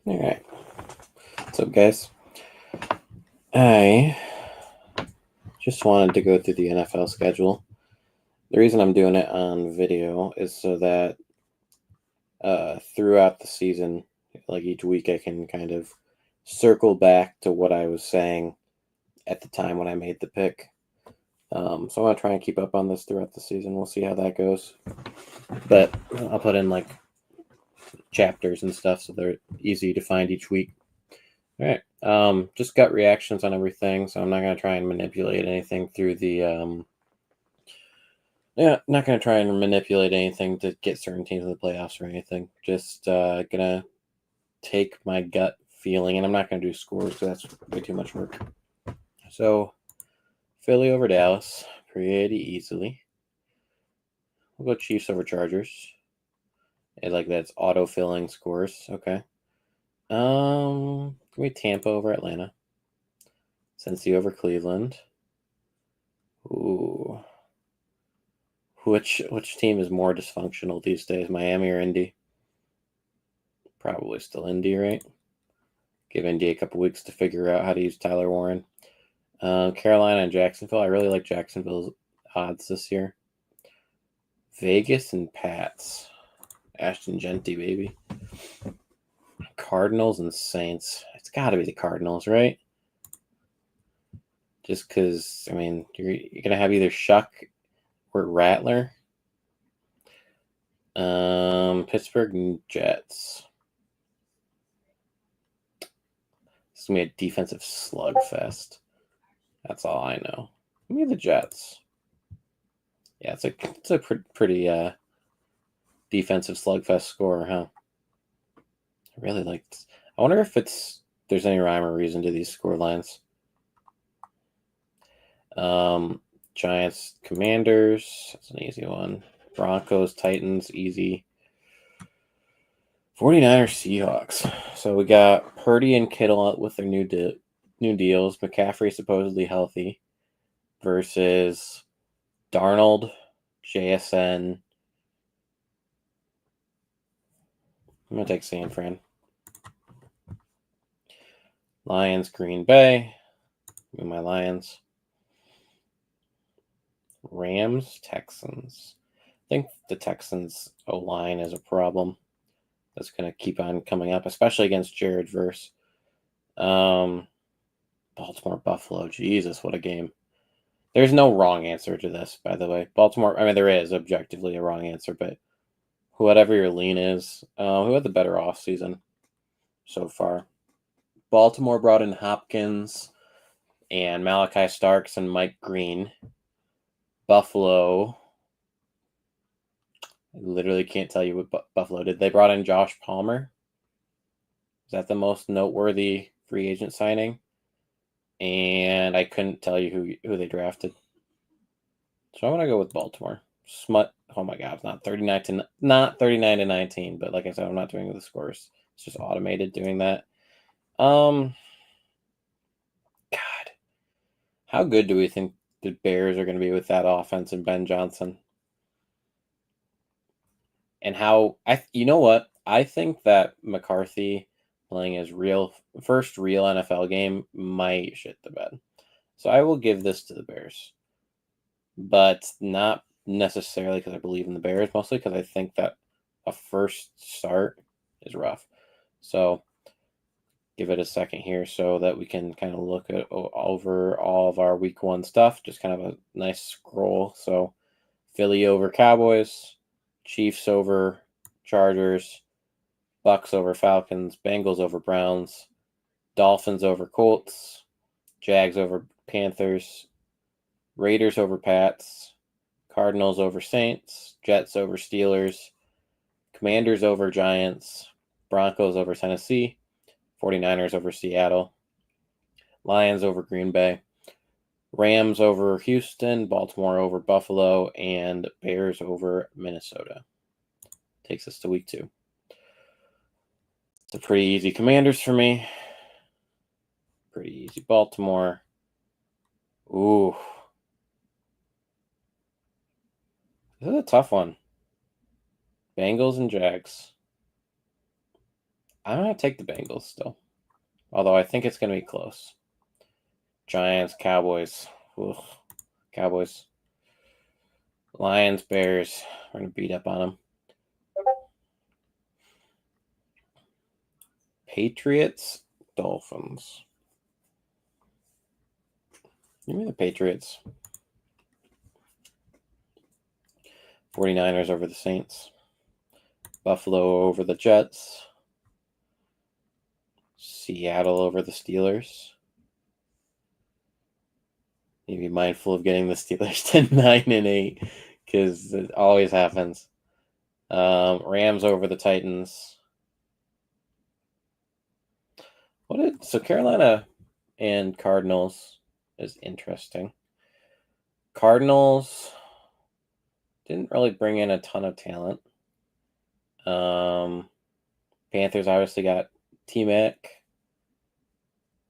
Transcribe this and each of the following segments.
All right. What's up, guys? I just wanted to go through the NFL schedule. The reason I'm doing it on video is so that throughout the season, like each week, I can kind of circle back to what I was saying at the time when I made the pick. So I want to try and keep up on this throughout the season. We'll see how that goes. But I'll put in like chapters and stuff so they're easy to find each week. All right. Just gut reactions on everything, so I'm not going to try and manipulate anything through the. Not going to try and manipulate anything to get certain teams in the playoffs or anything. Just going to take my gut feeling, and I'm not going to do scores because that's way too much work. So, Philly over Dallas, pretty easily. We'll go Chiefs over Chargers. Like that's auto-filling scores. Okay. Give me Tampa over Atlanta. Cincy over Cleveland. Ooh. Which team is more dysfunctional these days, Miami or Indy? Probably still Indy, right? Give Indy a couple weeks to figure out how to use Tyler Warren. Carolina and Jacksonville. I really like Jacksonville's odds this year. Vegas and Pats. Ashton Genty, baby. Cardinals and Saints. It's got to be the Cardinals, right? Just because, I mean, you're going to have either Shuck or Rattler. Pittsburgh and Jets. It's going to be a defensive slugfest. That's all I know. Give me the Jets. Yeah, it's a pretty defensive slugfest score, huh? I really like this. I wonder if there's any rhyme or reason to these score lines. Giants, Commanders. That's an easy one. Broncos, Titans, easy. 49ers, Seahawks. So we got Purdy and Kittle with their new deals. McCaffrey supposedly healthy versus Darnold, JSN. I'm going to take San Fran. Lions, Green Bay. Give me my Lions. Rams, Texans. I think the Texans' O-line is a problem. That's going to keep on coming up, especially against Jared Verse. Baltimore, Buffalo. Jesus, what a game. There's no wrong answer to this, by the way. Baltimore, I mean, there is objectively a wrong answer, but whatever your lean is, who had the better offseason so far? Baltimore brought in Hopkins and Malachi Starks and Mike Green. Buffalo, I literally can't tell you what Buffalo did. They brought in Josh Palmer. Is that the most noteworthy free agent signing? And I couldn't tell you who they drafted. So I'm gonna go with Baltimore. Smut. Oh my God, not 39 to 19. But like I said, I'm not doing the scores. It's just automated doing that. God, how good do we think the Bears are going to be with that offense and Ben Johnson? And you know what? I think that McCarthy playing his first real NFL game might shit the bed. So I will give this to the Bears, but not necessarily because I believe in the Bears, mostly because I think that a first start is rough. So give it a second here so that we can kind of look at over all of our week one stuff. Just kind of a nice scroll. So Philly over Cowboys, Chiefs over Chargers, Bucks over Falcons, Bengals over Browns, Dolphins over Colts, Jags over Panthers, Raiders over Pats, Cardinals over Saints, Jets over Steelers, Commanders over Giants, Broncos over Tennessee, 49ers over Seattle, Lions over Green Bay, Rams over Houston, Baltimore over Buffalo, and Bears over Minnesota. Takes us to week 2. It's a pretty easy Commanders for me. Pretty easy Baltimore. Ooh. This is a tough one. Bengals and Jags. I'm going to take the Bengals still. Although I think it's going to be close. Giants, Cowboys. Ugh. Cowboys. Lions, Bears. We're going to beat up on them. Patriots, Dolphins. Give me the Patriots. 49ers over the Saints. Buffalo over the Jets. Seattle over the Steelers. You be mindful of getting the Steelers to 9-8 because it always happens. Rams over the Titans. So Carolina and Cardinals is interesting. Cardinals didn't really bring in a ton of talent. Panthers obviously got T-Mac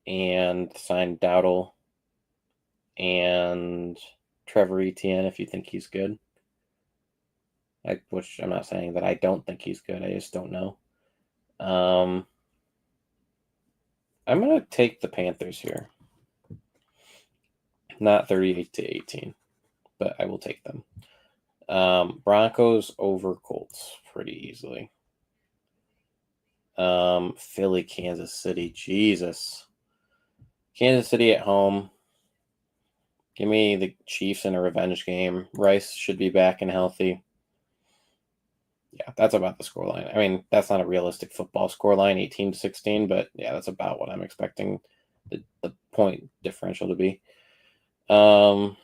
and signed Dowdle and Trevor Etienne if you think he's good. Which I'm not saying that I don't think he's good. I just don't know. I'm going to take the Panthers here. Not 38-18, but I will take them. Broncos over Colts pretty easily. Philly, Kansas City. Jesus. Kansas City at home. Give me the Chiefs in a revenge game. Rice should be back and healthy. Yeah, that's about the scoreline. I mean, that's not a realistic football scoreline, 18-16, but yeah, that's about what I'm expecting the point differential to be. Falcons,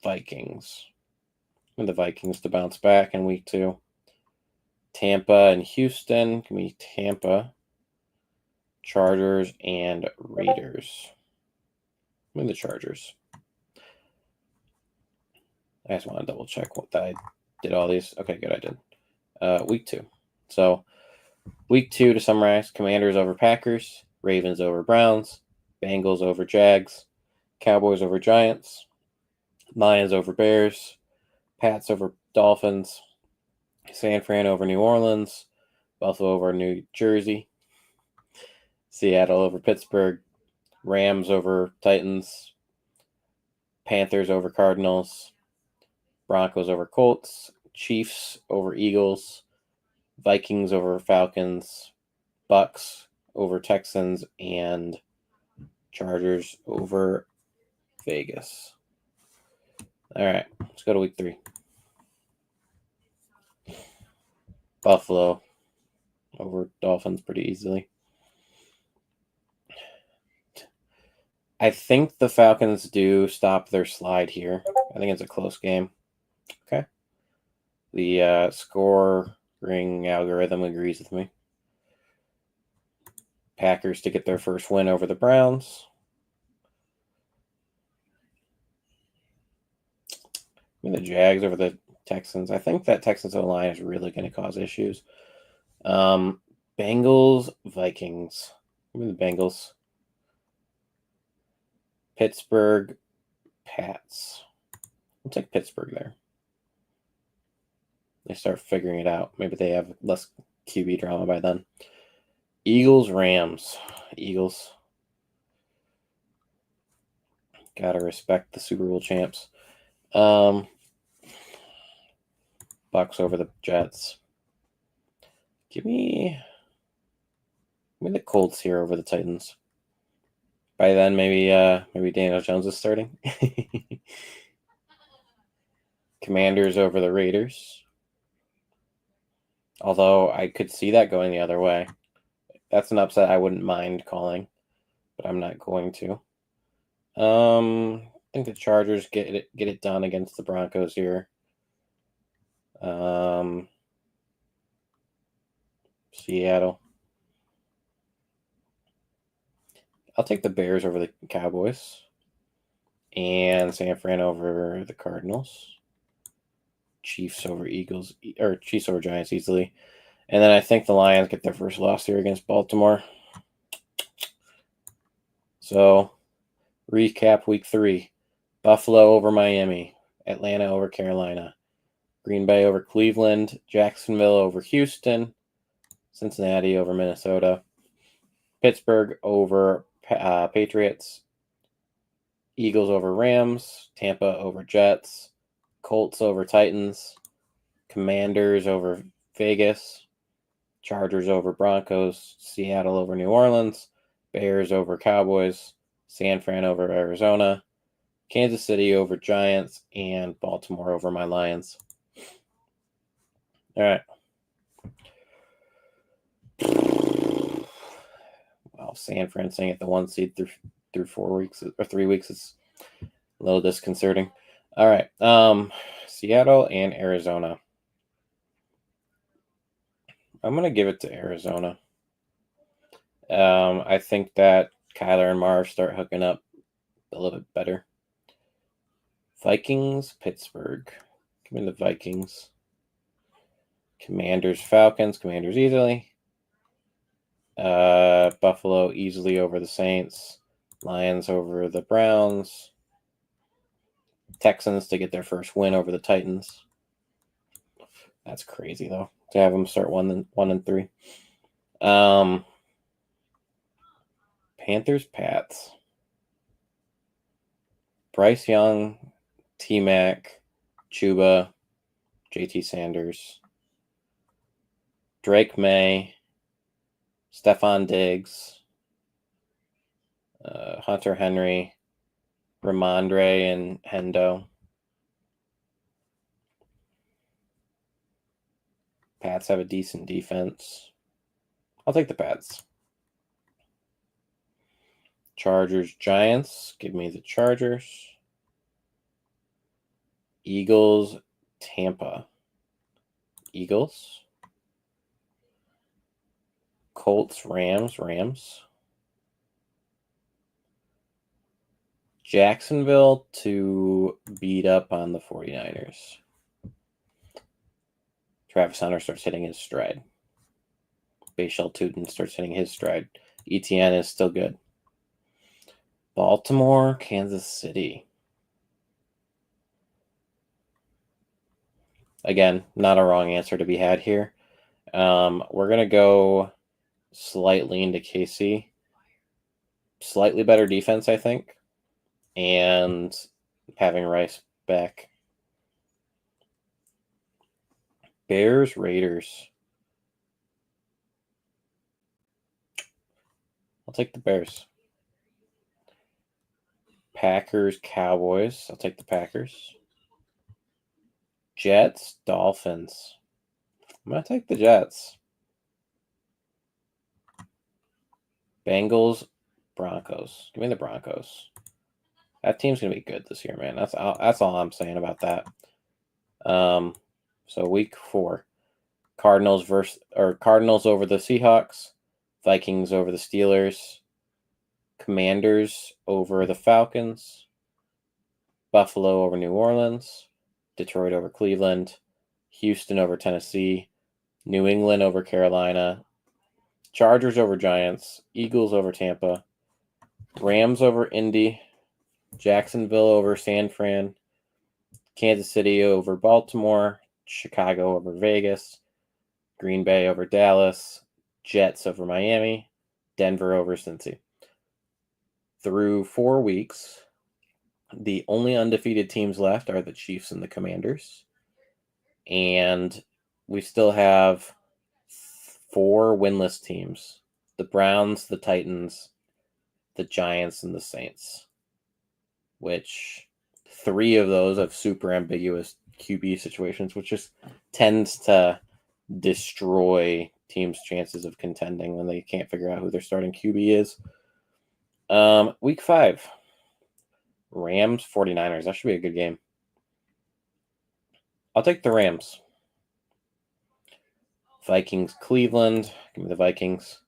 Vikings. And the Vikings to bounce back in week 2. Tampa and Houston. Give me Tampa. Chargers and Raiders. Give me the Chargers. I just want to double check that I did all these. Okay, good, I did. Week 2. So, week 2 to summarize: Commanders over Packers, Ravens over Browns, Bengals over Jags, Cowboys over Giants, Lions over Bears, Pats over Dolphins, San Fran over New Orleans, Buffalo over New Jersey, Seattle over Pittsburgh, Rams over Titans, Panthers over Cardinals, Broncos over Colts, Chiefs over Eagles, Vikings over Falcons, Bucks over Texans, and Chargers over Vegas. All right, let's go to week 3. Buffalo over Dolphins pretty easily. I think the Falcons do stop their slide here. I think it's a close game. Okay. The scoring algorithm agrees with me. Packers to get their first win over the Browns. I mean, the Jags over the Texans. I think that Texans O-line is really going to cause issues. Bengals, Vikings. Give me the Bengals. Pittsburgh, Pats. I'll take Pittsburgh there. They start figuring it out. Maybe they have less QB drama by then. Eagles, Rams. Eagles. Gotta respect the Super Bowl champs. Bucks over the Jets. Give me the Colts here over the Titans. By then, maybe Daniel Jones is starting. Commanders over the Raiders. Although I could see that going the other way. That's an upset I wouldn't mind calling, but I'm not going to. I think the Chargers get it done against the Broncos here. Seattle. I'll take the Bears over the Cowboys. And San Fran over the Cardinals. Chiefs over Giants easily. And then I think the Lions get their first loss here against Baltimore. So, recap week 3. Buffalo over Miami. Atlanta over Carolina. Green Bay over Cleveland. Jacksonville over Houston. Cincinnati over Minnesota. Pittsburgh over Patriots. Eagles over Rams. Tampa over Jets. Colts over Titans. Commanders over Vegas. Chargers over Broncos. Seattle over New Orleans. Bears over Cowboys. San Fran over Arizona. Kansas City over Giants. And Baltimore over my Lions. All right. Wow, San Fran staying at the 1 seed through 4 weeks or 3 weeks is a little disconcerting. All right. Seattle and Arizona. I'm going to give it to Arizona. I think that Kyler and Marv start hooking up a little bit better. Vikings, Pittsburgh. Give me the Vikings. Commanders, Falcons. Commanders easily. Buffalo easily over the Saints. Lions over the Browns. Texans to get their first win over the Titans. That's crazy though, to have them start 1-3. Panthers, Pats. Bryce Young, T-Mac, Chuba, JT Sanders, Drake May, Stephon Diggs, Hunter Henry, Ramondre, and Hendo. Pats have a decent defense. I'll take the Pats. Chargers, Giants. Give me the Chargers. Eagles, Tampa. Eagles. Colts, Rams. Jacksonville to beat up on the 49ers. Travis Hunter starts hitting his stride. Bashal Tutin starts hitting his stride. ETN is still good. Baltimore, Kansas City. Again, not a wrong answer to be had here. We're going to go slightly into KC. Slightly better defense, I think. And having Rice back. Bears, Raiders. I'll take the Bears. Packers, Cowboys. I'll take the Packers. Jets, Dolphins. I'm going to take the Jets. Bengals, Broncos. Give me the Broncos. That team's going to be good this year, man. That's all I'm saying about that. So week 4. Cardinals over the Seahawks. Vikings over the Steelers. Commanders over the Falcons. Buffalo over New Orleans. Detroit over Cleveland. Houston over Tennessee. New England over Carolina. Chargers over Giants. Eagles over Tampa. Rams over Indy. Jacksonville over San Fran. Kansas City over Baltimore. Chicago over Vegas. Green Bay over Dallas. Jets over Miami. Denver over Cincy. Through 4 weeks, the only undefeated teams left are the Chiefs and the Commanders. And we still have 4 winless teams. The Browns, the Titans, the Giants, and the Saints. Which 3 of those have super ambiguous QB situations, which just tends to destroy teams' chances of contending when they can't figure out who their starting QB is. Week 5. Rams, 49ers. That should be a good game. I'll take the Rams. Vikings, Cleveland. Give me the Vikings.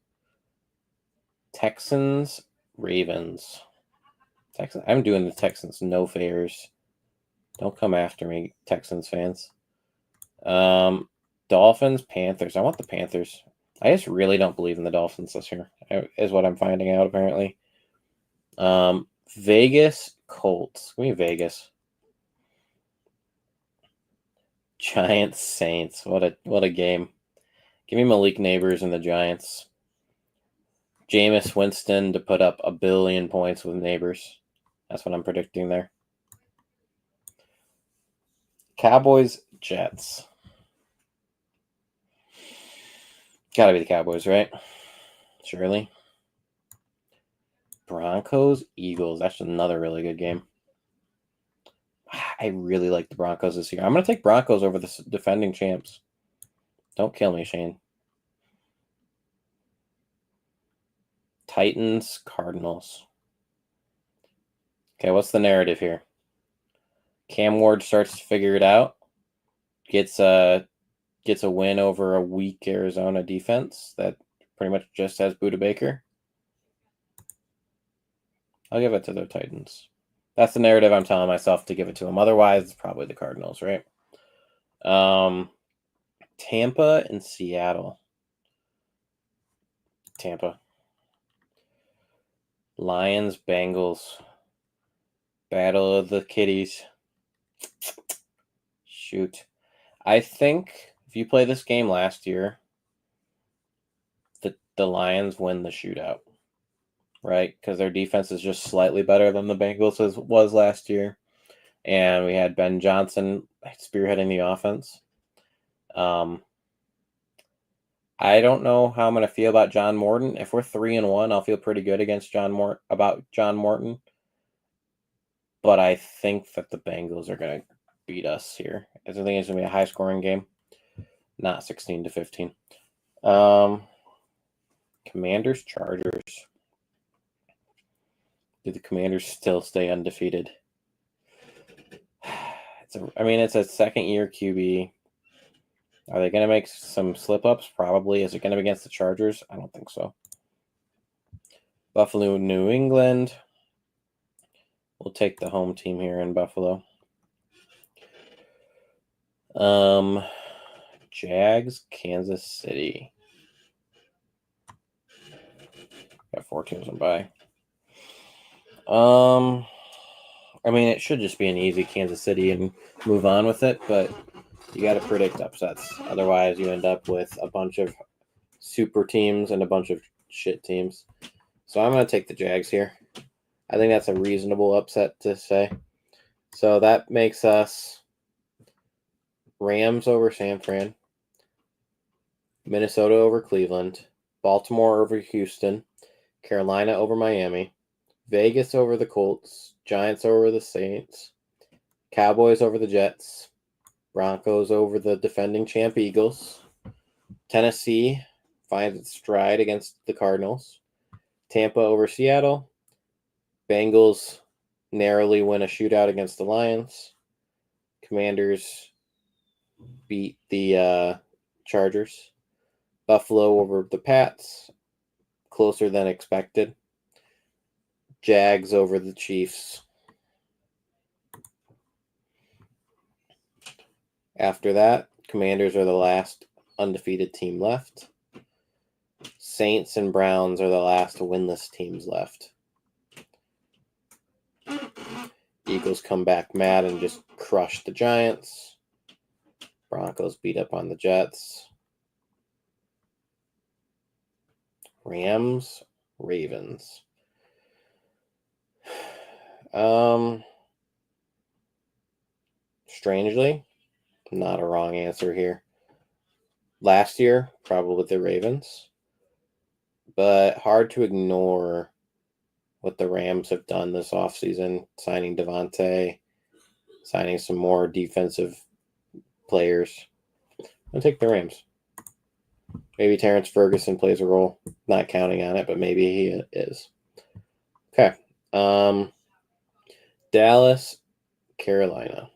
Texans, Ravens. Texans. I'm doing the Texans no favors. Don't come after me, Texans fans. Dolphins, Panthers. I want the Panthers. I just really don't believe in the Dolphins this year, is what I'm finding out, apparently. Vegas, Colts. Give me Vegas. Giants, Saints. What a game. Give me Malik Neighbors and the Giants. Jameis Winston to put up 1 billion points with Neighbors. That's what I'm predicting there. Cowboys, Jets. Gotta be the Cowboys, right? Surely. Broncos, Eagles. That's another really good game. I really like the Broncos this year. I'm going to take Broncos over the defending champs. Don't kill me, Shane. Titans, Cardinals. Okay, what's the narrative here? Cam Ward starts to figure it out. Gets a win over a weak Arizona defense that pretty much just has Budda Baker. I'll give it to the Titans. That's the narrative I'm telling myself to give it to them. Otherwise, it's probably the Cardinals, right? Tampa and Seattle. Tampa. Lions, Bengals. Battle of the Kitties. Shoot. I think if you play this game last year, the Lions win the shootout, right? Because their defense is just slightly better than the Bengals was last year. And we had Ben Johnson spearheading the offense. I don't know how I'm going to feel about John Morton. If we're 3-1, I'll feel pretty good against John Morton. But I think that the Bengals are going to beat us here. I think it's going to be a high-scoring game, not 16-15. Commanders, Chargers. Do the Commanders still stay undefeated? It's a second-year QB. Are they going to make some slip-ups? Probably. Is it going to be against the Chargers? I don't think so. Buffalo, New England. We'll take the home team here in Buffalo. Jags, Kansas City. Got 4 teams on bye. It should just be an easy Kansas City and move on with it, but you got to predict upsets. Otherwise, you end up with a bunch of super teams and a bunch of shit teams. So I'm going to take the Jags here. I think that's a reasonable upset to say. So that makes us Rams over San Fran, Minnesota over Cleveland, Baltimore over Houston, Carolina over Miami, Vegas over the Colts, Giants over the Saints, Cowboys over the Jets, Broncos over the defending champ Eagles, Tennessee finds its stride against the Cardinals, Tampa over Seattle, Bengals narrowly win a shootout against the Lions, Commanders beat the Chargers, Buffalo over the Pats, closer than expected, Jags over the Chiefs. After that, Commanders are the last undefeated team left. Saints and Browns are the last winless teams left. Eagles come back mad and just crush the Giants. Broncos beat up on the Jets. Rams, Ravens. Strangely, not a wrong answer here. Last year, probably the Ravens. But hard to ignore what the Rams have done this offseason, signing Devontae, signing some more defensive players. I'll take the Rams. Maybe Terrence Ferguson plays a role. Not counting on it, but maybe he is. Okay. Dallas, Carolina.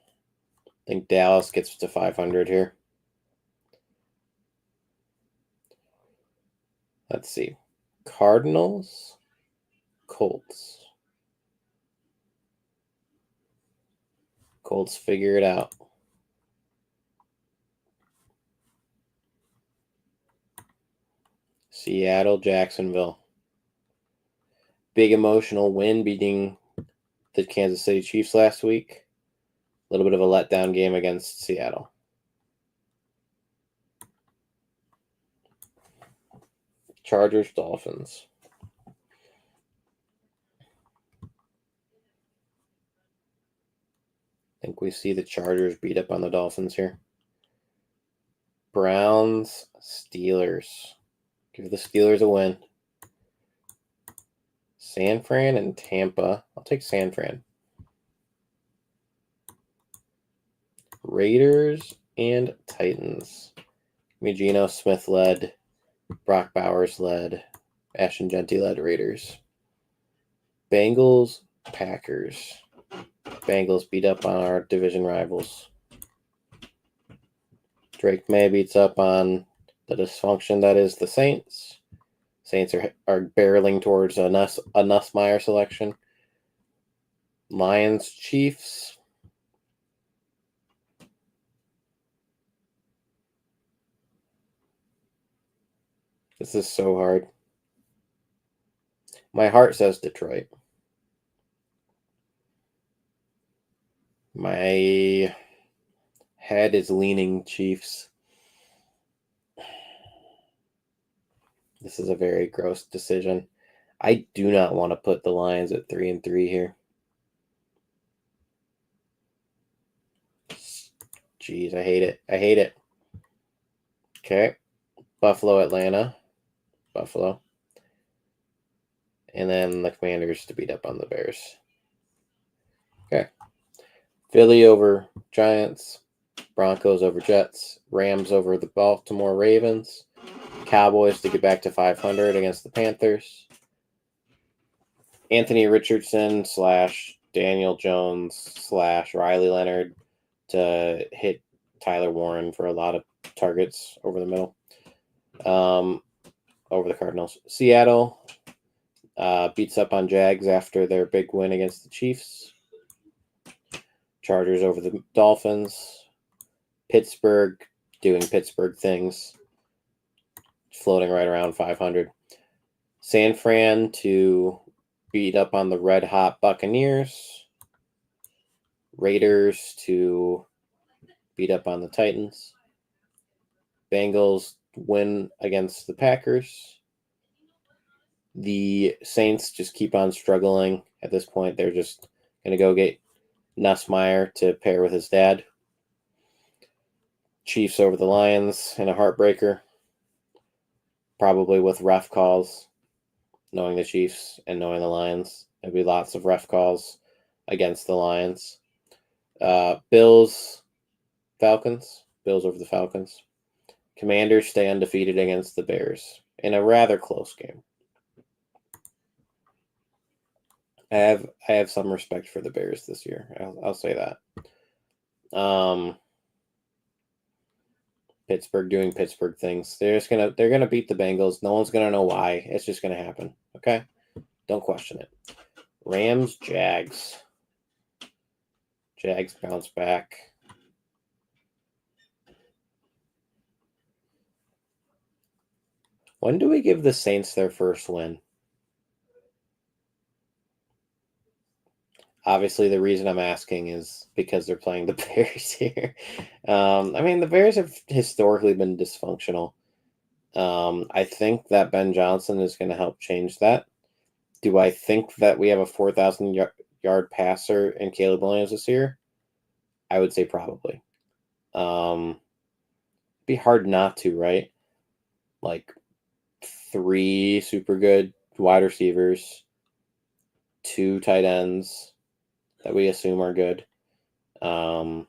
I think Dallas gets to 500 here. Let's see. Cardinals, Colts. Colts figure it out. Seattle, Jacksonville. Big emotional win beating the Kansas City Chiefs last week. A little bit of a letdown game against Seattle. Chargers, Dolphins. I think we see the Chargers beat up on the Dolphins here. Browns, Steelers. Give the Steelers a win. San Fran and Tampa. I'll take San Fran. Raiders and Titans. Geno Smith led. Brock Bowers led. Ashton Jeanty led Raiders. Bengals, Packers. Bengals beat up on our division rivals. Drake May beats up on the dysfunction that is the Saints. Saints are barreling towards a Nussmeier selection. Lions, Chiefs. This is so hard. My heart says Detroit. My head is leaning Chiefs. This is a very gross decision. I do not want to put the Lions at 3-3 here. Jeez, I hate it. I hate it. Okay. Buffalo, Atlanta. Buffalo. And then the Commanders to beat up on the Bears. Okay. Philly over Giants. Broncos over Jets. Rams over the Baltimore Ravens. Cowboys to get back to 500 against the Panthers. Anthony Richardson / Daniel Jones / Riley Leonard to hit Tyler Warren for a lot of targets over the middle. Over the Cardinals. Seattle beats up on Jags after their big win against the Chiefs. Chargers over the Dolphins. Pittsburgh doing Pittsburgh things. Floating right around 500. San Fran to beat up on the red hot Buccaneers. Raiders to beat up on the Titans. Bengals win against the Packers. The Saints just keep on struggling at this point. They're just going to go get Nussmeier to pair with his dad. Chiefs over the Lions in a heartbreaker. Probably with ref calls, knowing the Chiefs and knowing the Lions. There'll be lots of ref calls against the Lions. Bills, Falcons. Bills over the Falcons. Commanders stay undefeated against the Bears in a rather close game. I have some respect for the Bears this year. I'll say that. Pittsburgh doing Pittsburgh things. They're gonna beat the Bengals. No one's gonna know why. It's just gonna happen. Okay, don't question it. Rams, Jags. Jags bounce back. When do we give the Saints their first win? Obviously, the reason I'm asking is because they're playing the Bears here. I mean, the Bears have historically been dysfunctional. I think that Ben Johnson is going to help change that. Do I think that we have a 4,000 yard passer in Caleb Williams this year? I would say probably. Be hard not to, right? Like 3 super good wide receivers, 2 tight ends that we assume are good. DeAndre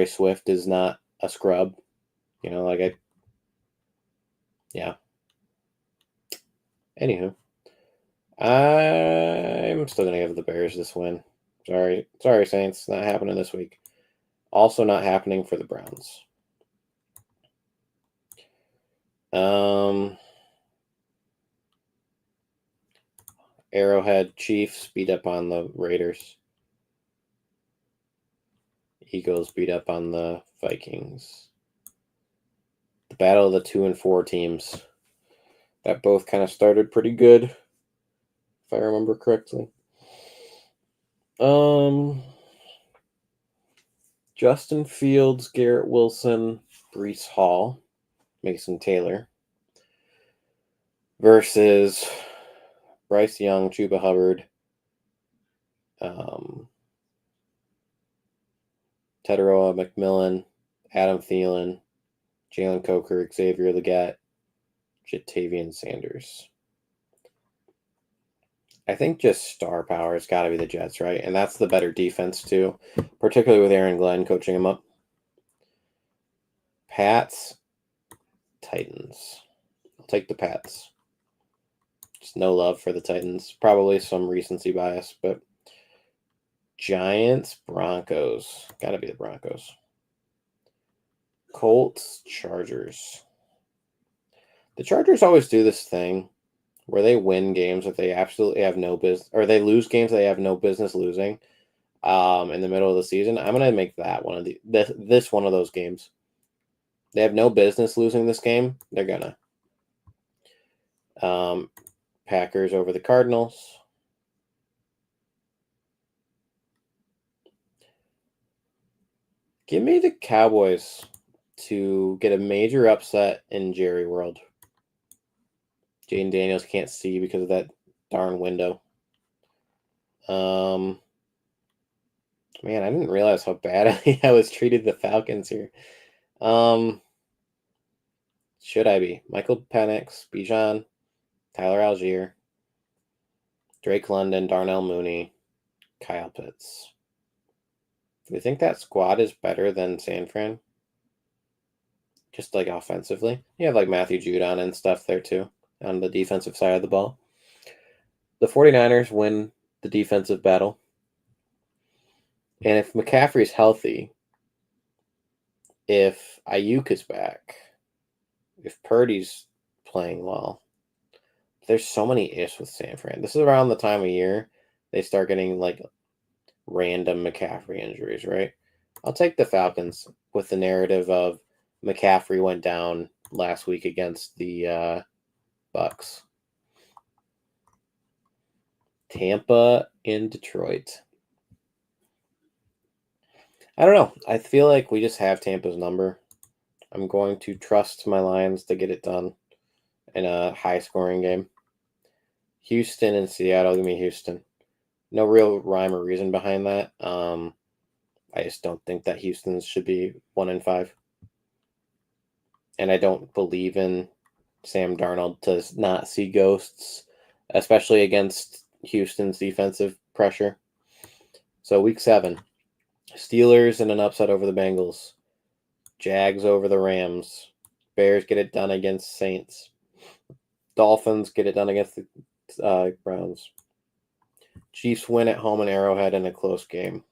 Swift is not a scrub. Yeah. Anywho, I'm still going to give the Bears this win. Sorry, Saints. Not happening this week. Also not happening for the Browns. Arrowhead, Chiefs beat up on the Raiders. Eagles beat up on the Vikings. The battle of the 2 and 4 teams that both kind of started pretty good, if I remember correctly. Justin Fields, Garrett Wilson, Breece Hall, Mason Taylor. versus Bryce Young, Chuba Hubbard, Teteroa McMillan, Adam Thielen, Jalen Coker, Xavier Legette, Jatavian Sanders. I think just star power has got to be the Jets, right? And that's the better defense, too, particularly with Aaron Glenn coaching them up. Pats, Titans. I'll take the Pats. Just no love for the Titans. Probably some recency bias, but Giants, Broncos. Got to be the Broncos. Colts, Chargers. The Chargers always do this thing where they win games that they absolutely have no business, or they lose games they have no business losing in the middle of the season. I'm going to make that one of this one of those games. They have no business losing this game. They're going to. Packers over the Cardinals. Give me the Cowboys to get a major upset in Jerry World. Jaden Daniels can't see because of that darn window. Man, I didn't realize how badly I was treated the Falcons here. Should I be? Michael Penix, Bijan, Tyler Algier, Drake London, Darnell Mooney, Kyle Pitts. Do you think that squad is better than San Fran? Just like offensively? You have like Matthew Judon and stuff there too on the defensive side of the ball. The 49ers win the defensive battle. And if McCaffrey's healthy, if Ayuk is back, if Purdy's playing well, there's so many ifs with San Fran. This is around the time of year they start getting like random McCaffrey injuries, right? I'll take the Falcons with the narrative of McCaffrey went down last week against the Bucs. Tampa in Detroit. I don't know. I feel like we just have Tampa's number. I'm going to trust my Lions to get it done in a high-scoring game. Houston and Seattle. Give me Houston. No real rhyme or reason behind that. I just don't think that Houston should be 1-5. And I don't believe in Sam Darnold to not see ghosts, especially against Houston's defensive pressure. So week 7, Steelers in an upset over the Bengals. Jags over the Rams. Bears get it done against Saints. Dolphins get it done against the Browns. Chiefs win at home in Arrowhead in a close game.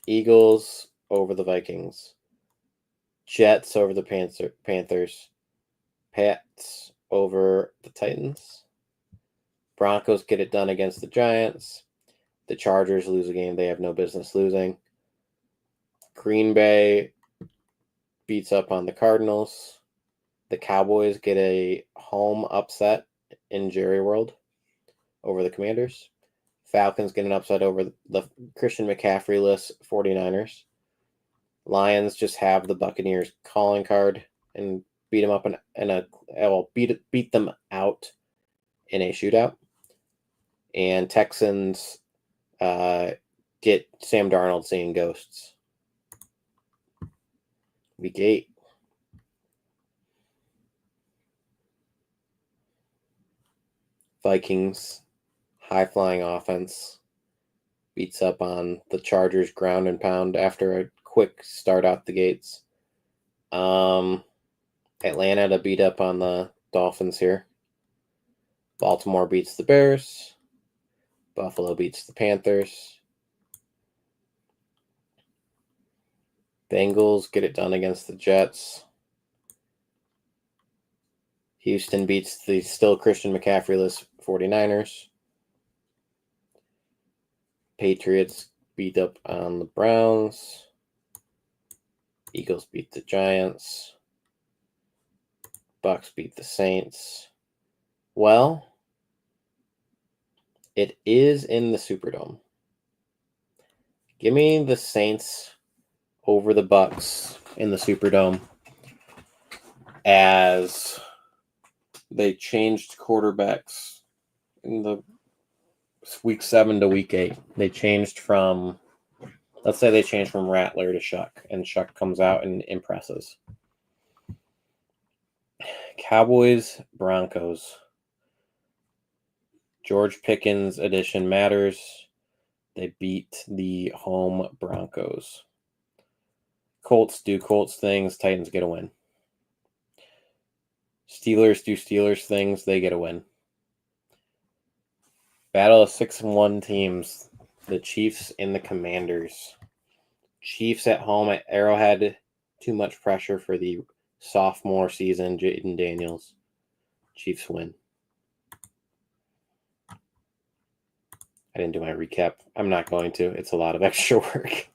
Eagles over the Vikings. Jets over the Panthers. Pats over the Titans. Broncos get it done against the Giants. The Chargers lose a game they have no business losing. Green Bay beats up on the Cardinals. The Cowboys get a home upset in Jerry World over the Commanders. Falcons get an upset over the Christian McCaffrey-less 49ers. Lions just have the Buccaneers calling card and beat them up beat them out in a shootout. And Texans get Sam Darnold seeing ghosts. Week 8. Vikings, high-flying offense, beats up on the Chargers ground and pound after a quick start out the gates. Atlanta to beat up on the Dolphins here. Baltimore beats the Bears. Buffalo beats the Panthers. Bengals get it done against the Jets. Houston beats the still Christian McCaffrey-less 49ers. Patriots beat up on the Browns. Eagles beat the Giants. Bucks beat the Saints. Well, it is in the Superdome. Give me the Saints over the Bucks in the Superdome as they changed quarterbacks in the week 7 to week 8. They changed from, let's say they changed from Rattler to Shuck, and Shuck comes out and impresses. Cowboys, Broncos. George Pickens addition matters. They beat the home Broncos. Colts do Colts things. Titans get a win. Steelers do Steelers things. They get a win. Battle of 6-1 teams. The Chiefs and the Commanders. Chiefs at home at Arrowhead. Too much pressure for the sophomore season, Jaden Daniels. Chiefs win. I didn't do my recap. I'm not going to. It's a lot of extra work.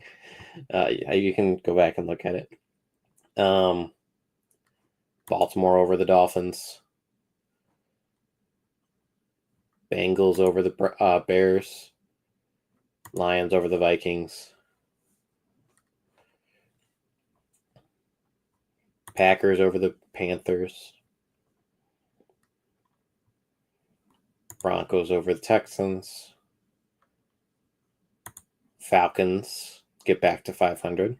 You can go back and look at it. Baltimore over the Dolphins. Bengals over the Bears. Lions over the Vikings. Packers over the Panthers. Broncos over the Texans. Falcons get back to 500.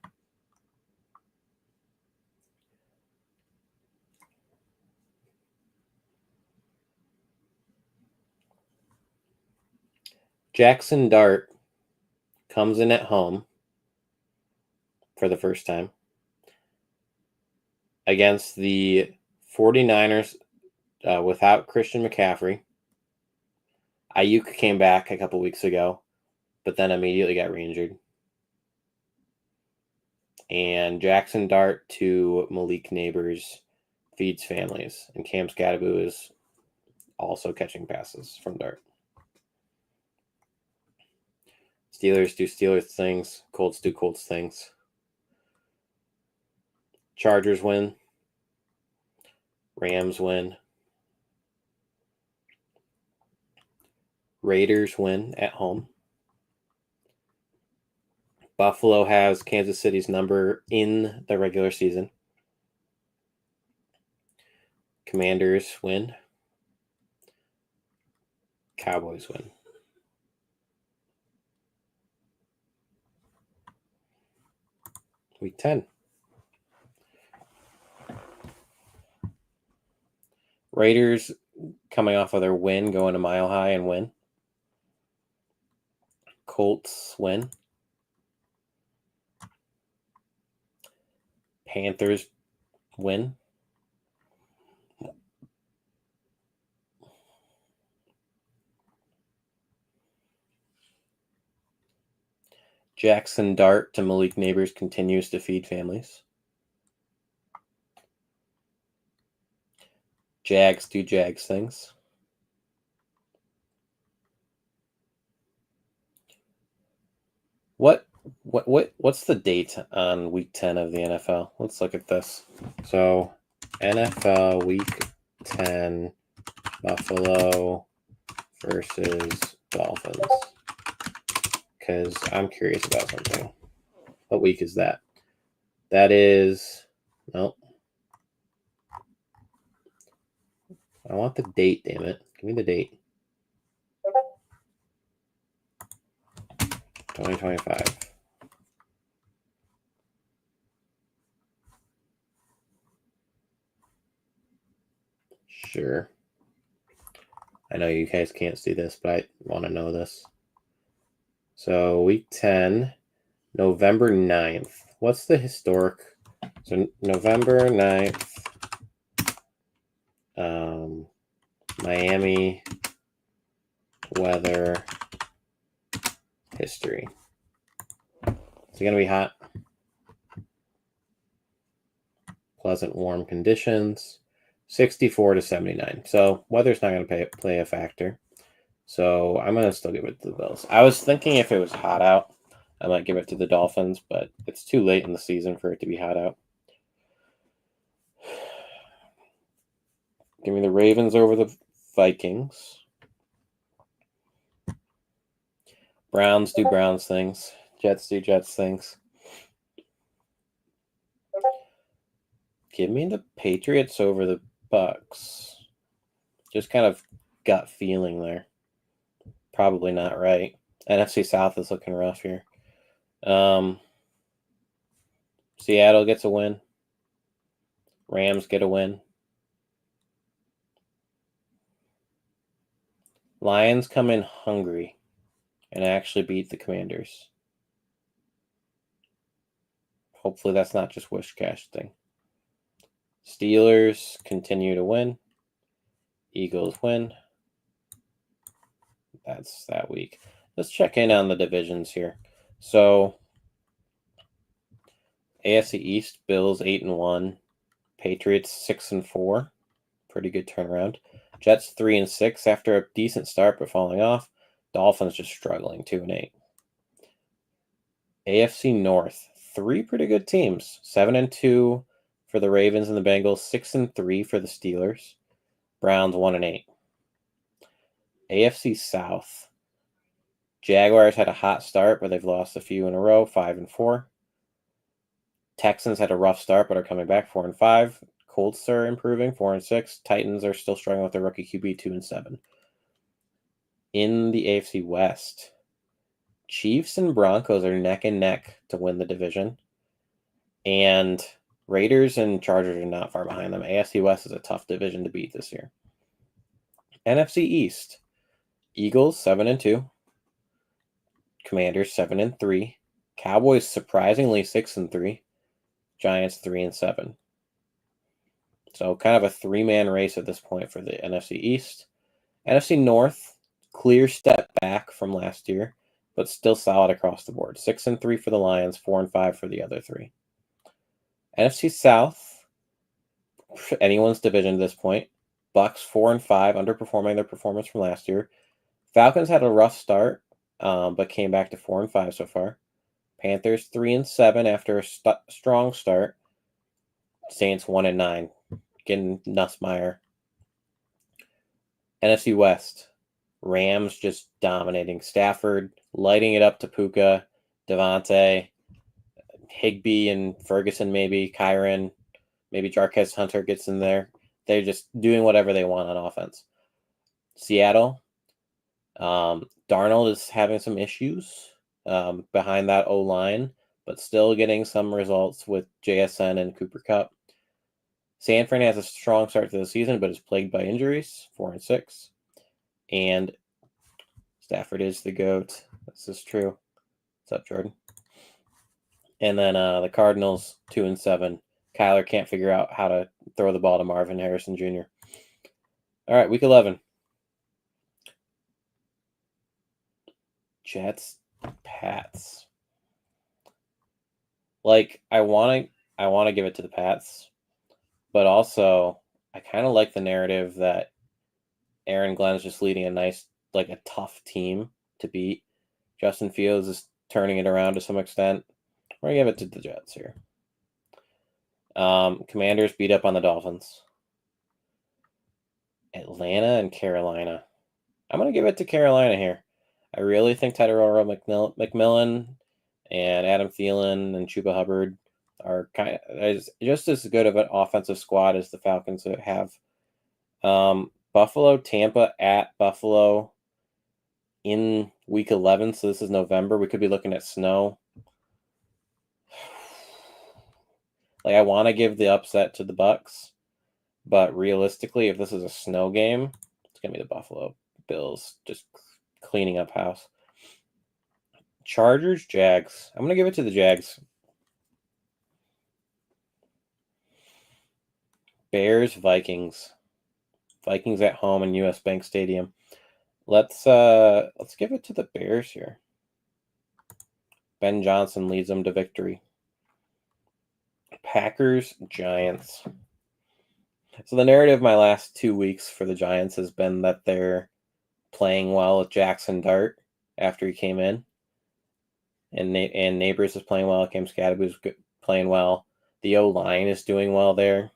Jackson Dart comes in at home for the first time against the 49ers without Christian McCaffrey. Ayuk came back a couple weeks ago, but then immediately got re-injured. And Jackson Dart to Malik Neighbors feeds families. And Cam Scadaboo is also catching passes from Dart. Steelers do Steelers things. Colts do Colts things. Chargers win. Rams win. Raiders win at home. Buffalo has Kansas City's number in the regular season. Commanders win. Cowboys win. Week 10. Raiders coming off of their win, going to Mile High and win. Colts win. Panthers win. Jackson Dart to Malik Neighbors continues to feed families. Jags do Jags things. What's the date on week 10 of the NFL? Let's look at this. So NFL week 10, Buffalo versus Dolphins. Because I'm curious about something. What week is that? That is, nope. I want the date, damn it. Give me the date. 2025. Sure. I know you guys can't see this, but I want to know this. So week 10, November 9th. What's the historic? So November 9th, Miami weather history. Is it going to be hot? Pleasant warm conditions. 64 to 79. So weather's not going to play a factor. So I'm going to still give it to the Bills. I was thinking if it was hot out, I might give it to the Dolphins, but it's too late in the season for it to be hot out. Give me the Ravens over the Vikings. Browns do Browns things. Jets do Jets things. Give me the Patriots over the Bucks. Just kind of gut feeling there. Probably not right. NFC South is looking rough here. Seattle gets a win. Rams get a win. Lions come in hungry and actually beat the Commanders. Hopefully that's not just wish casting. Steelers continue to win. Eagles win. That's that week. Let's check in on the divisions here. So AFC East, Bills 8-1, Patriots 6-4. Pretty good turnaround. Jets 3-6 after a decent start but falling off. Dolphins just struggling 2-8. AFC North, 3 pretty good teams. 7-2 for the Ravens and the Bengals, 6-3 for the Steelers. Browns 1-8. AFC South, Jaguars had a hot start, but they've lost a few in a row, 5-4. Texans had a rough start, but are coming back, 4-5. Colts are improving, 4-6. Titans are still struggling with their rookie QB, 2-7. In the AFC West, Chiefs and Broncos are neck and neck to win the division. And Raiders and Chargers are not far behind them. AFC West is a tough division to beat this year. NFC East, Eagles 7-2. Commanders 7-3. Cowboys surprisingly 6-3. Giants 3-7. So kind of a 3-man race at this point for the NFC East. NFC North, clear step back from last year, but still solid across the board. 6-3 for the Lions, 4-5 for the other 3. NFC South, anyone's division at this point. Bucks 4-5, underperforming their performance from last year. Falcons had a rough start, but came back to 4-5 so far. Panthers 3-7 after a strong start. Saints 1-9, getting Nussmeier. NFC West, Rams just dominating. Stafford lighting it up to Puka, Devontae, Higbee and Ferguson, maybe Kyron, maybe Jarquez Hunter gets in there. They're just doing whatever they want on offense. Seattle, Darnold is having some issues behind that O-line, but still getting some results with JSN and Cooper Kupp. San Fran has a strong start to the season, but is plagued by injuries, 4-6. And Stafford is the GOAT. This is true. What's up, Jordan? And then the Cardinals, 2-7. Kyler can't figure out how to throw the ball to Marvin Harrison Jr. All right, week 11. Jets, Pats. Like, I want to give it to the Pats, but also I kind of like the narrative that Aaron Glenn's just leading a nice, like a tough team to beat. Justin Fields is turning it around to some extent. We're going to give it to the Jets here. Commanders beat up on the Dolphins. Atlanta and Carolina. I'm going to give it to Carolina here. I really think Tyrell McMillan and Adam Thielen and Chuba Hubbard are kind of just as good of an offensive squad as the Falcons have. Buffalo, Tampa at Buffalo in week 11. So this is November. We could be looking at snow. Like, I want to give the upset to the Bucks, but realistically, if this is a snow game, it's going to be the Buffalo Bills just cleaning up house. Chargers, Jags. I'm going to give it to the Jags. Bears, Vikings. Vikings at home in US Bank Stadium. Let's give it to the Bears here. Ben Johnson leads them to victory. Packers, Giants. So the narrative my last 2 weeks for the Giants has been that they're playing well with Jackson Dart after he came in. And Neighbors is playing well. Cam Scadaboo's playing well. The O-line is doing well there.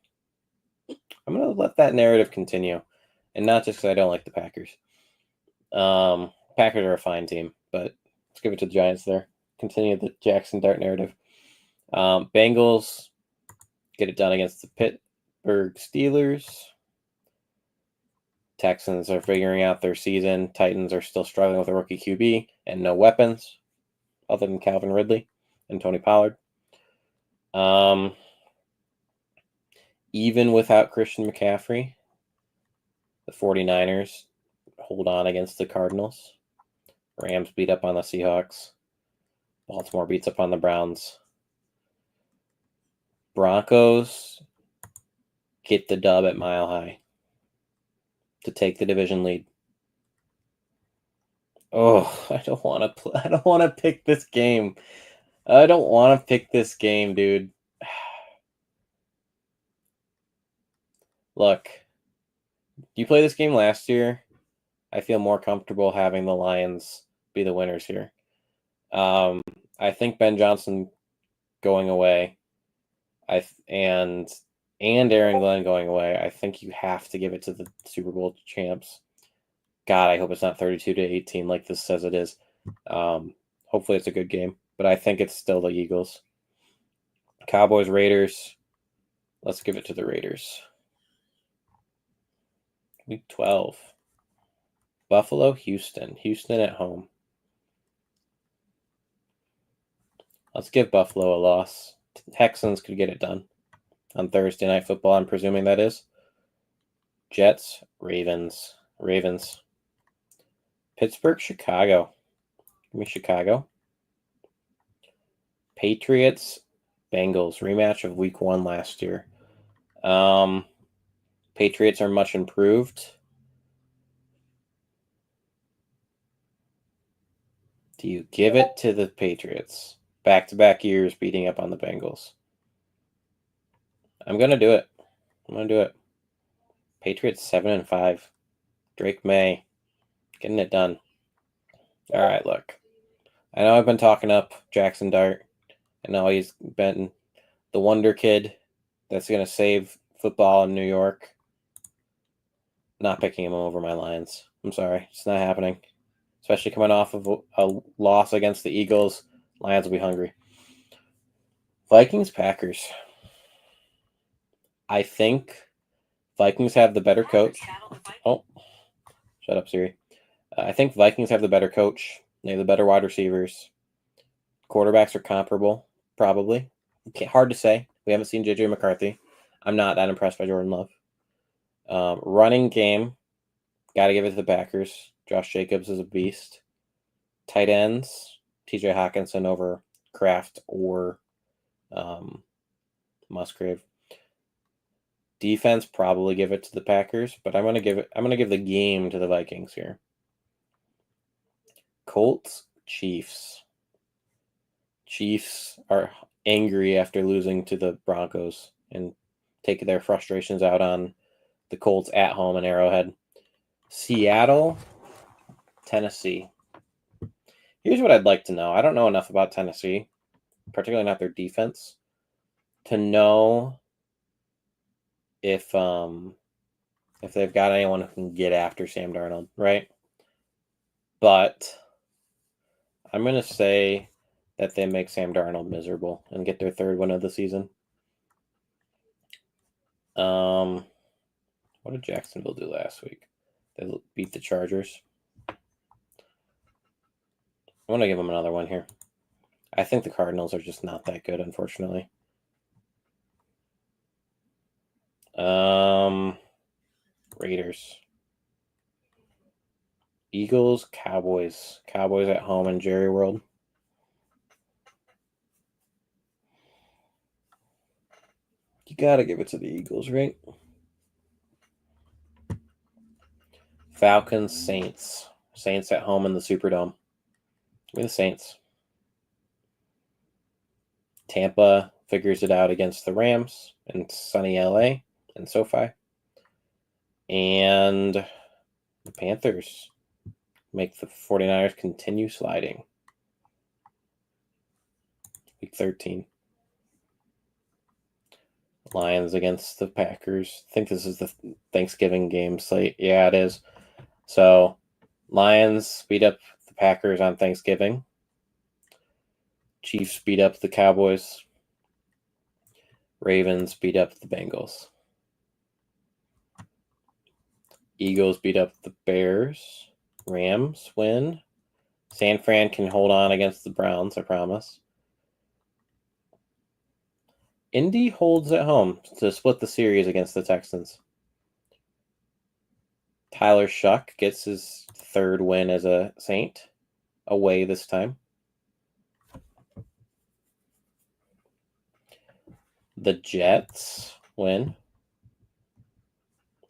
I'm going to let that narrative continue. And not just because I don't like the Packers. Packers are a fine team, but let's give it to the Giants there. Continue the Jackson Dart narrative. Bengals get it done against the Pittsburgh Steelers. Texans are figuring out their season. Titans are still struggling with a rookie QB and no weapons other than Calvin Ridley and Tony Pollard. Even without Christian McCaffrey, the 49ers hold on against the Cardinals. Rams beat up on the Seahawks. Baltimore beats up on the Browns. Broncos get the dub at Mile High to take the division lead. Oh, I don't want to pick this game. I don't want to pick this game, dude. Look, you played this game last year. I feel more comfortable having the Lions be the winners here. I think Ben Johnson going away, and Aaron Glenn going away. I think you have to give it to the Super Bowl champs. God, I hope it's not 32-18 like this says it is. Hopefully it's a good game, but I think it's still the Eagles. Cowboys, Raiders. Let's give it to the Raiders. Week 12. Buffalo, Houston. Houston at home. Let's give Buffalo a loss. Texans could get it done on Thursday Night Football, I'm presuming that is. Jets, Ravens. Pittsburgh, Chicago. Give me Chicago. Patriots, Bengals. Rematch of week 1 last year. Patriots are much improved. Do you give it to the Patriots? Back-to-back years beating up on the Bengals. I'm going to do it. Patriots 7-5. Drake May getting it done. All right, look. I know I've been talking up Jackson Dart. I know he's been the wonder kid that's going to save football in New York. Not picking him over my Lions. I'm sorry. It's not happening. Especially coming off of a loss against the Eagles. Lions will be hungry. Vikings, Packers. I think Vikings have the better coach. Oh, shut up, Siri. I think Vikings have the better coach. They have the better wide receivers. Quarterbacks are comparable, probably. Hard to say. We haven't seen J.J. McCarthy. I'm not that impressed by Jordan Love. Running game, got to give it to the Packers. Josh Jacobs is a beast. Tight ends, T.J. Hawkinson over Kraft or Musgrave. Defense, probably give it to the Packers, but I'm gonna give the game to the Vikings here. Colts, Chiefs. Chiefs are angry after losing to the Broncos and take their frustrations out on the Colts at home in Arrowhead. Seattle, Tennessee. Here's what I'd like to know. I don't know enough about Tennessee, particularly not their defense, to know if they've got anyone who can get after Sam Darnold, right? But I'm going to say that they make Sam Darnold miserable and get their 3rd win of the season. What did Jacksonville do last week? They beat the Chargers. I'm going to give them another one here. I think the Cardinals are just not that good, unfortunately. Raiders. Eagles, Cowboys. Cowboys at home in Jerry World. You got to give it to the Eagles, right? Falcons, Saints. Saints at home in the Superdome. Give me the Saints. Tampa figures it out against the Rams in sunny LA and SoFi. And the Panthers make the 49ers continue sliding. Week 13. Lions against the Packers. I think this is the Thanksgiving game slate. Yeah, it is. So, Lions beat up the Packers on Thanksgiving. Chiefs beat up the Cowboys. Ravens beat up the Bengals. Eagles beat up the Bears. Rams win. San Fran can hold on against the Browns, I promise. Indy holds at home to split the series against the Texans. Tyler Shuck gets his third win as a Saint, away this time. The Jets win.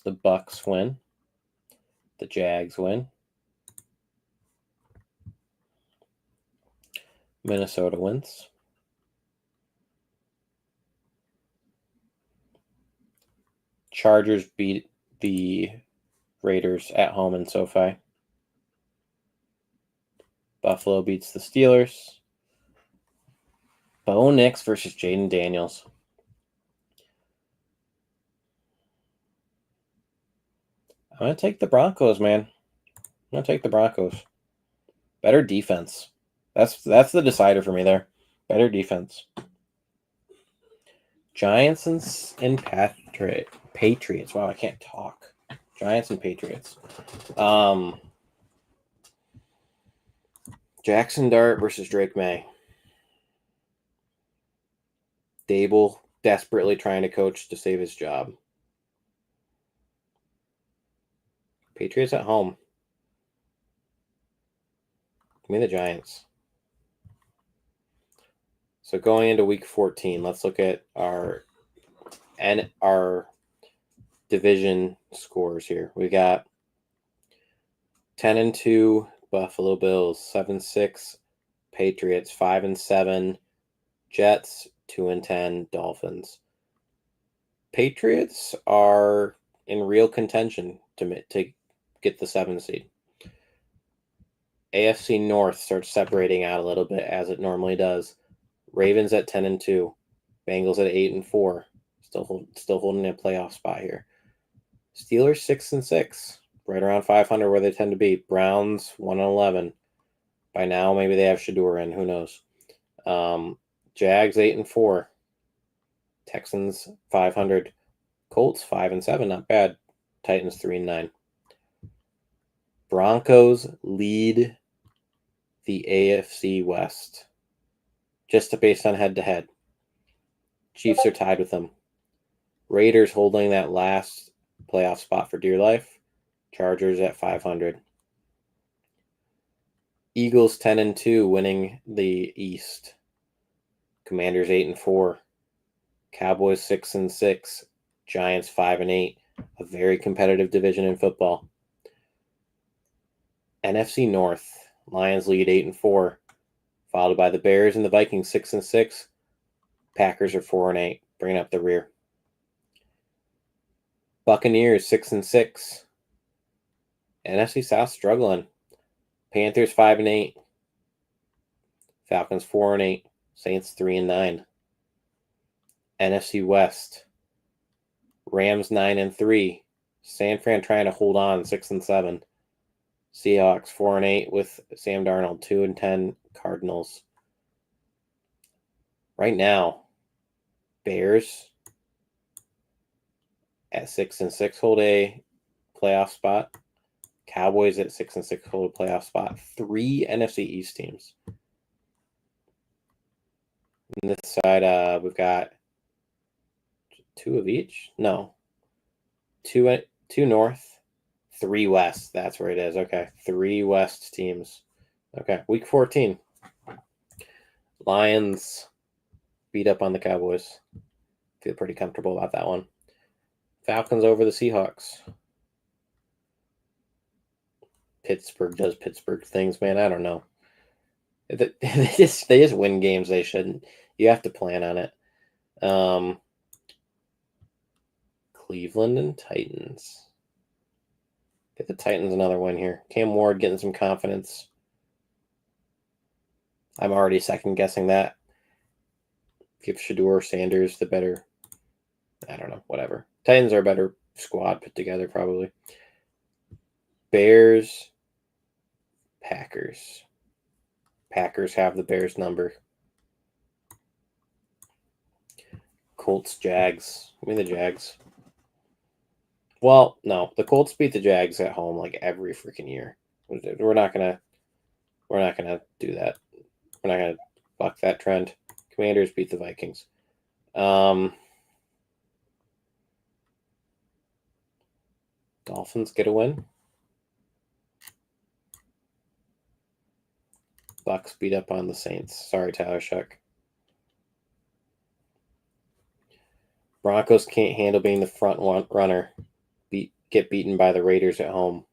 The Bucks win. The Jags win. Minnesota wins. Chargers beat the Raiders at home in SoFi. Buffalo beats the Steelers. Bo Nix versus Jaden Daniels. I'm going to take the Broncos, man. I'm going to take the Broncos. Better defense. That's the decider for me there. Better defense. Giants and Patriots. Wow, I can't talk. Giants and Patriots. Jackson Dart versus Drake May. Dable desperately trying to coach to save his job. Patriots at home. Give me the Giants. So going into week 14, let's look at our division scores here. We got 10-2 Buffalo Bills, 7-6 Patriots, 5-7 Jets, 2-10 Dolphins. Patriots are in real contention to get the 7 seed. AFC North starts separating out a little bit as it normally does. Ravens at 10-2, Bengals at 8-4, still holding a playoff spot here. Steelers 6-6, right around 500 where they tend to be. Browns 1-11. By now, maybe they have Shedeur in. Who knows? Jags 8-4. Texans 500. Colts 5-7. Not bad. Titans 3-9. Broncos lead the AFC West, just based on head-to-head. Chiefs are tied with them. Raiders holding that last playoff spot for dear life. Chargers at 500. Eagles 10-2, winning the East. Commanders 8-4. Cowboys 6-6. Giants 5-8. A very competitive division in football. NFC North. Lions lead 8-4, followed by the Bears and the Vikings 6-6. Packers are 4-8, bringing up the rear. Buccaneers 6-6. NFC South struggling. Panthers 5-8. Falcons 4-8. Saints 3-9. NFC West. Rams 9-3. San Fran trying to hold on 6-7. Seahawks 4-8 with Sam Darnold. 2-10 Cardinals. Right now, Bears at 6-6 hold a playoff spot. Cowboys at 6-6 hold a playoff spot. 3 NFC East teams. On this side, we've got 2 of each. No, 2 North, 3 West. That's where it is. Okay, 3 West teams. Okay, week 14. Lions beat up on the Cowboys. Feel pretty comfortable about that one. Falcons over the Seahawks. Pittsburgh does Pittsburgh things, man. I don't know. They just win games they shouldn't. You have to plan on it. Cleveland and Titans. Get the Titans another win here. Cam Ward getting some confidence. I'm already second guessing that. Give Shedeur Sanders the better. I don't know. Whatever. Titans are a better squad put together, probably. Bears. Packers. Packers have the Bears number. Colts, Jags. Give me the Jags. Well, no, the Colts beat the Jags at home like every freaking year. We're not gonna do that. We're not gonna buck that trend. Commanders beat the Vikings. Dolphins get a win. Bucks beat up on the Saints. Sorry, Tyler Shuck. Broncos can't handle being the front runner. Get beaten by the Raiders at home.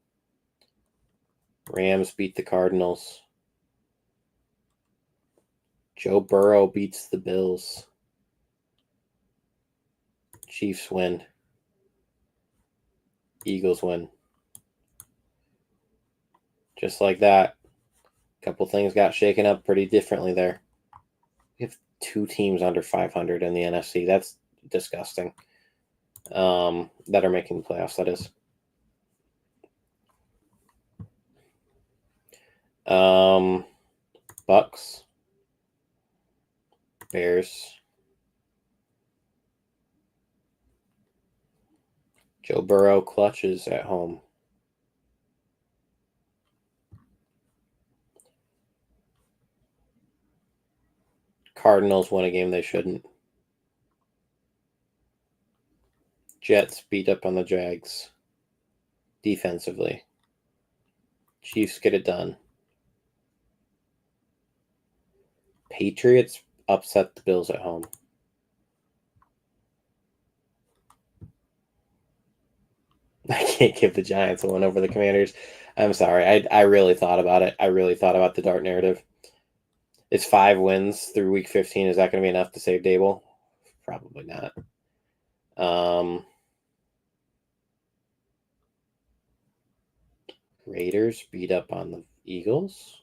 Rams beat the Cardinals. Joe Burrow beats the Bills. Chiefs win. Eagles win. Just like that. A couple things got shaken up pretty differently there. We have 2 teams under 500 in the NFC. That's disgusting. That are making the playoffs, that is. Bucks. Bears. Joe Burrow clutches at home. Cardinals won a game they shouldn't. Jets beat up on the Jags defensively. Chiefs get it done. Patriots upset the Bills at home. I can't give the Giants a win over the Commanders. I'm sorry. I really thought about it. I really thought about the Dart narrative. It's 5 wins through week 15. Is that going to be enough to save Dable? Probably not. Raiders beat up on the Eagles?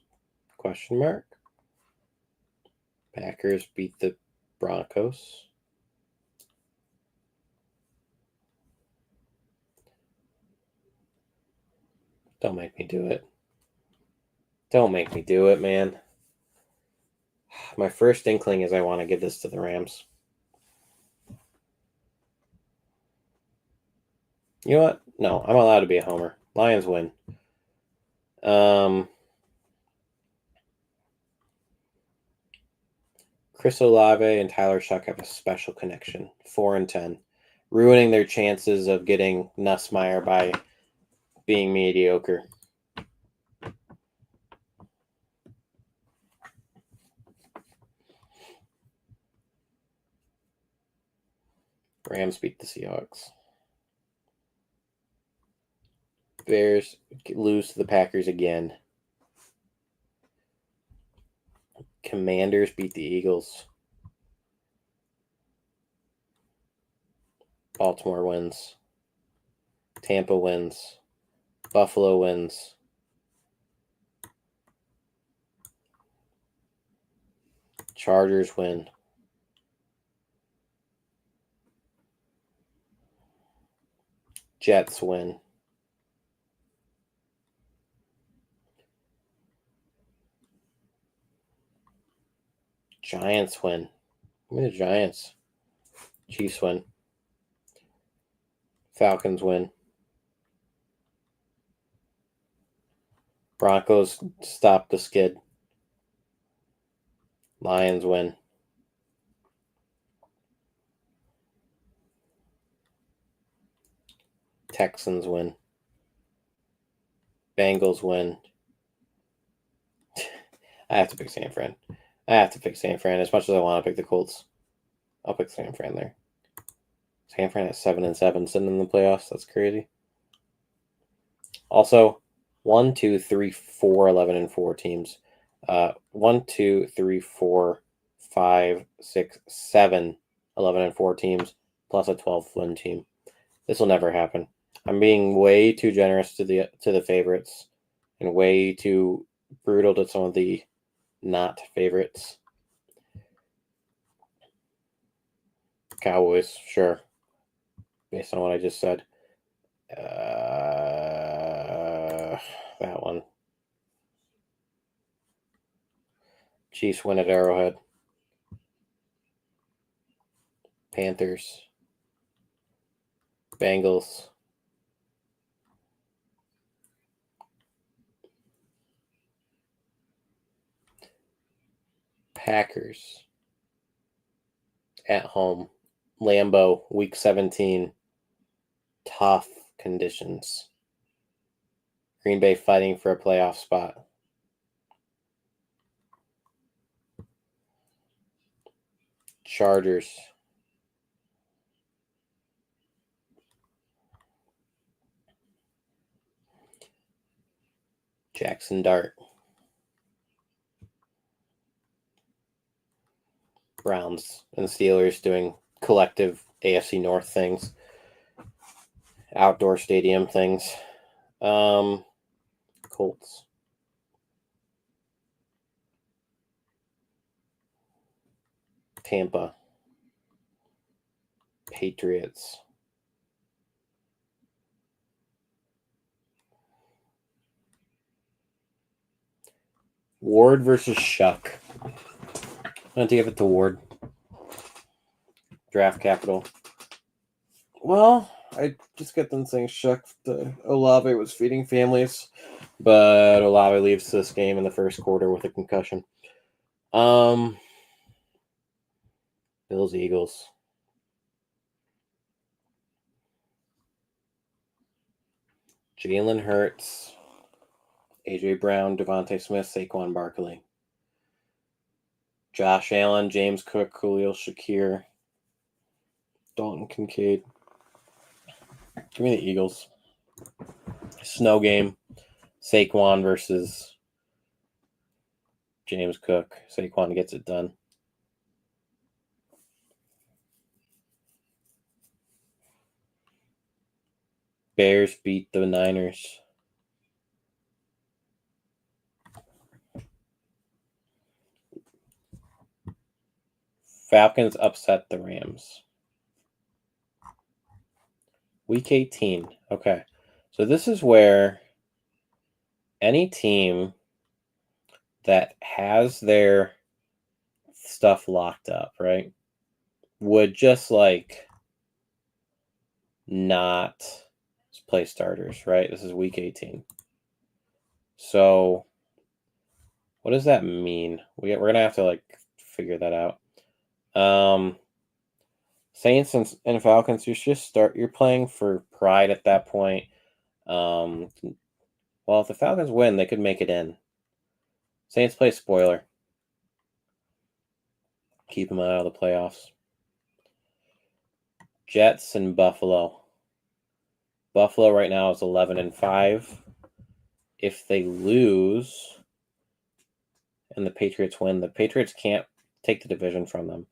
Question mark. Packers beat the Broncos. Don't make me do it. Don't make me do it, man. My first inkling is I want to give this to the Rams. You know what? No, I'm allowed to be a homer. Lions win. Chris Olave and Tyler Shuck have a special connection. 4-10, ruining their chances of getting Nussmeier by being mediocre. Rams beat the Seahawks. Bears lose to the Packers again. Commanders beat the Eagles. Baltimore wins. Tampa wins. Buffalo wins. Chargers win. Jets win. Giants win. Give me the Giants. Chiefs win. Falcons win. Broncos stop the skid. Lions win. Texans win. Bengals win. I have to pick San Fran. As much as I want to pick the Colts. I'll pick San Fran there. San Fran at 7-7 sitting in the playoffs. That's crazy. Also, 1, 2, 3, 4, 11-4 teams. 1, 2, 3, 4, 5, 6, 7, 11-4 teams plus a 12-win team. This will never happen. I'm being way too generous to the favorites and way too brutal to some of the not favorites. Cowboys, sure. Based on what I just said. That one. Chiefs win at Arrowhead. Panthers. Bengals. Packers at home. Lambeau, week 17. Tough conditions. Green Bay fighting for a playoff spot. Chargers. Jackson Dart. Browns and Steelers doing collective AFC North things. Outdoor stadium things. Colts. Tampa. Patriots. Ward versus Shuck. I'm going to give it to Ward. Draft capital. Well, I just get them saying Shuck. Olave was feeding families, but Olave leaves this game in the first quarter with a concussion. Bills, Eagles. Jalen Hurts, AJ Brown, Devontae Smith, Saquon Barkley. Josh Allen, James Cook, Khalil Shakir, Dalton Kincaid. Give me the Eagles. Snow game. Saquon versus James Cook. Saquon gets it done. Bears beat the Niners. Falcons upset the Rams. Week 18. Okay. So this is where any team that has their stuff locked up, right, would just like not play starters, right? This is week 18. So what does that mean? We're going to have to like figure that out. Saints and Falcons, you're playing for pride at that point. Well, if the Falcons win, they could make it in. Saints play spoiler. Keep them out of the playoffs. Jets and Buffalo. Buffalo right now is 11-5. If they lose and the Patriots win, the Patriots can't take the division from them.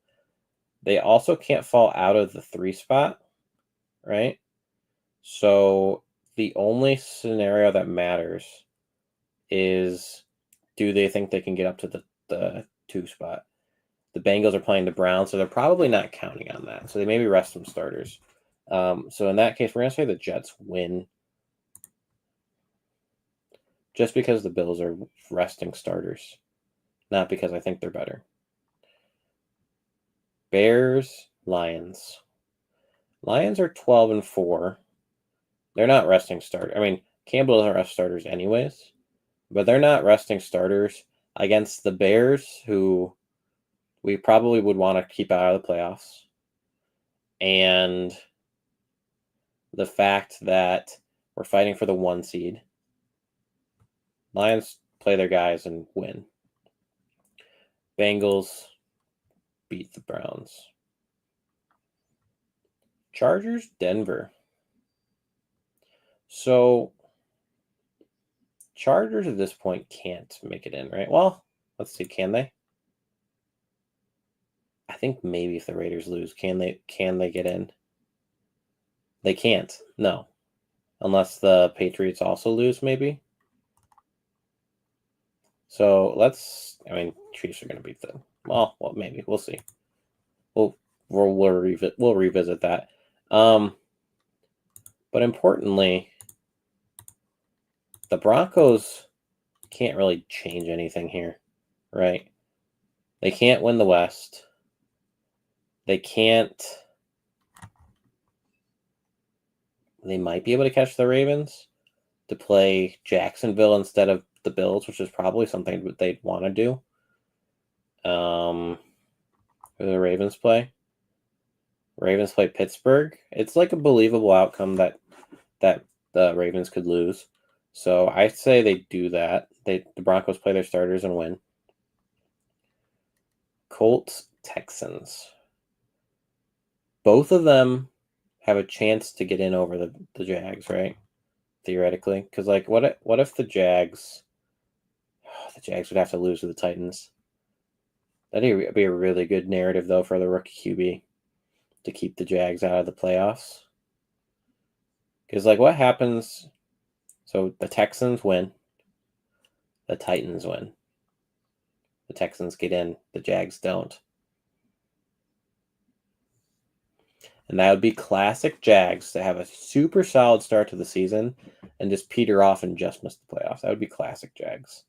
They also can't fall out of the 3 spot, right? So the only scenario that matters is, do they think they can get up to the 2 spot? The Bengals are playing the Browns, so they're probably not counting on that. So they maybe rest some starters. So in that case, we're going to say the Jets win. Just because the Bills are resting starters. Not because I think they're better. Bears, Lions. Lions are 12-4. They're not resting starters. I mean, Campbell doesn't rest starters anyways. But they're not resting starters against the Bears, who we probably would want to keep out of the playoffs. And the fact that we're fighting for the 1 seed. Lions play their guys and win. Bengals beat the Browns. Chargers, Denver. So Chargers at this point can't make it in, right? Well, let's see, can they? I think maybe if the Raiders lose, can they get in? They can't. No. Unless the Patriots also lose, maybe. So Chiefs are going to beat them. Well, maybe. We'll see. We'll revisit that. But importantly, the Broncos can't really change anything here, right? They can't win the West. They might be able to catch the Ravens to play Jacksonville instead of the Bills, which is probably something that they'd want to do. Who do the Ravens play? Ravens play Pittsburgh. It's like a believable outcome that the Ravens could lose. So I say they do that. The Broncos play their starters and win. Colts, Texans. Both of them have a chance to get in over the Jags, right? Theoretically, because like, what if the Jags would have to lose to the Titans? That'd be a really good narrative though for the rookie QB to keep the Jags out of the playoffs. Because like, what happens? So the Texans win, the Titans win. The Texans get in, the Jags don't. And that would be classic Jags to have a super solid start to the season and just peter off and just miss the playoffs. That would be classic Jags.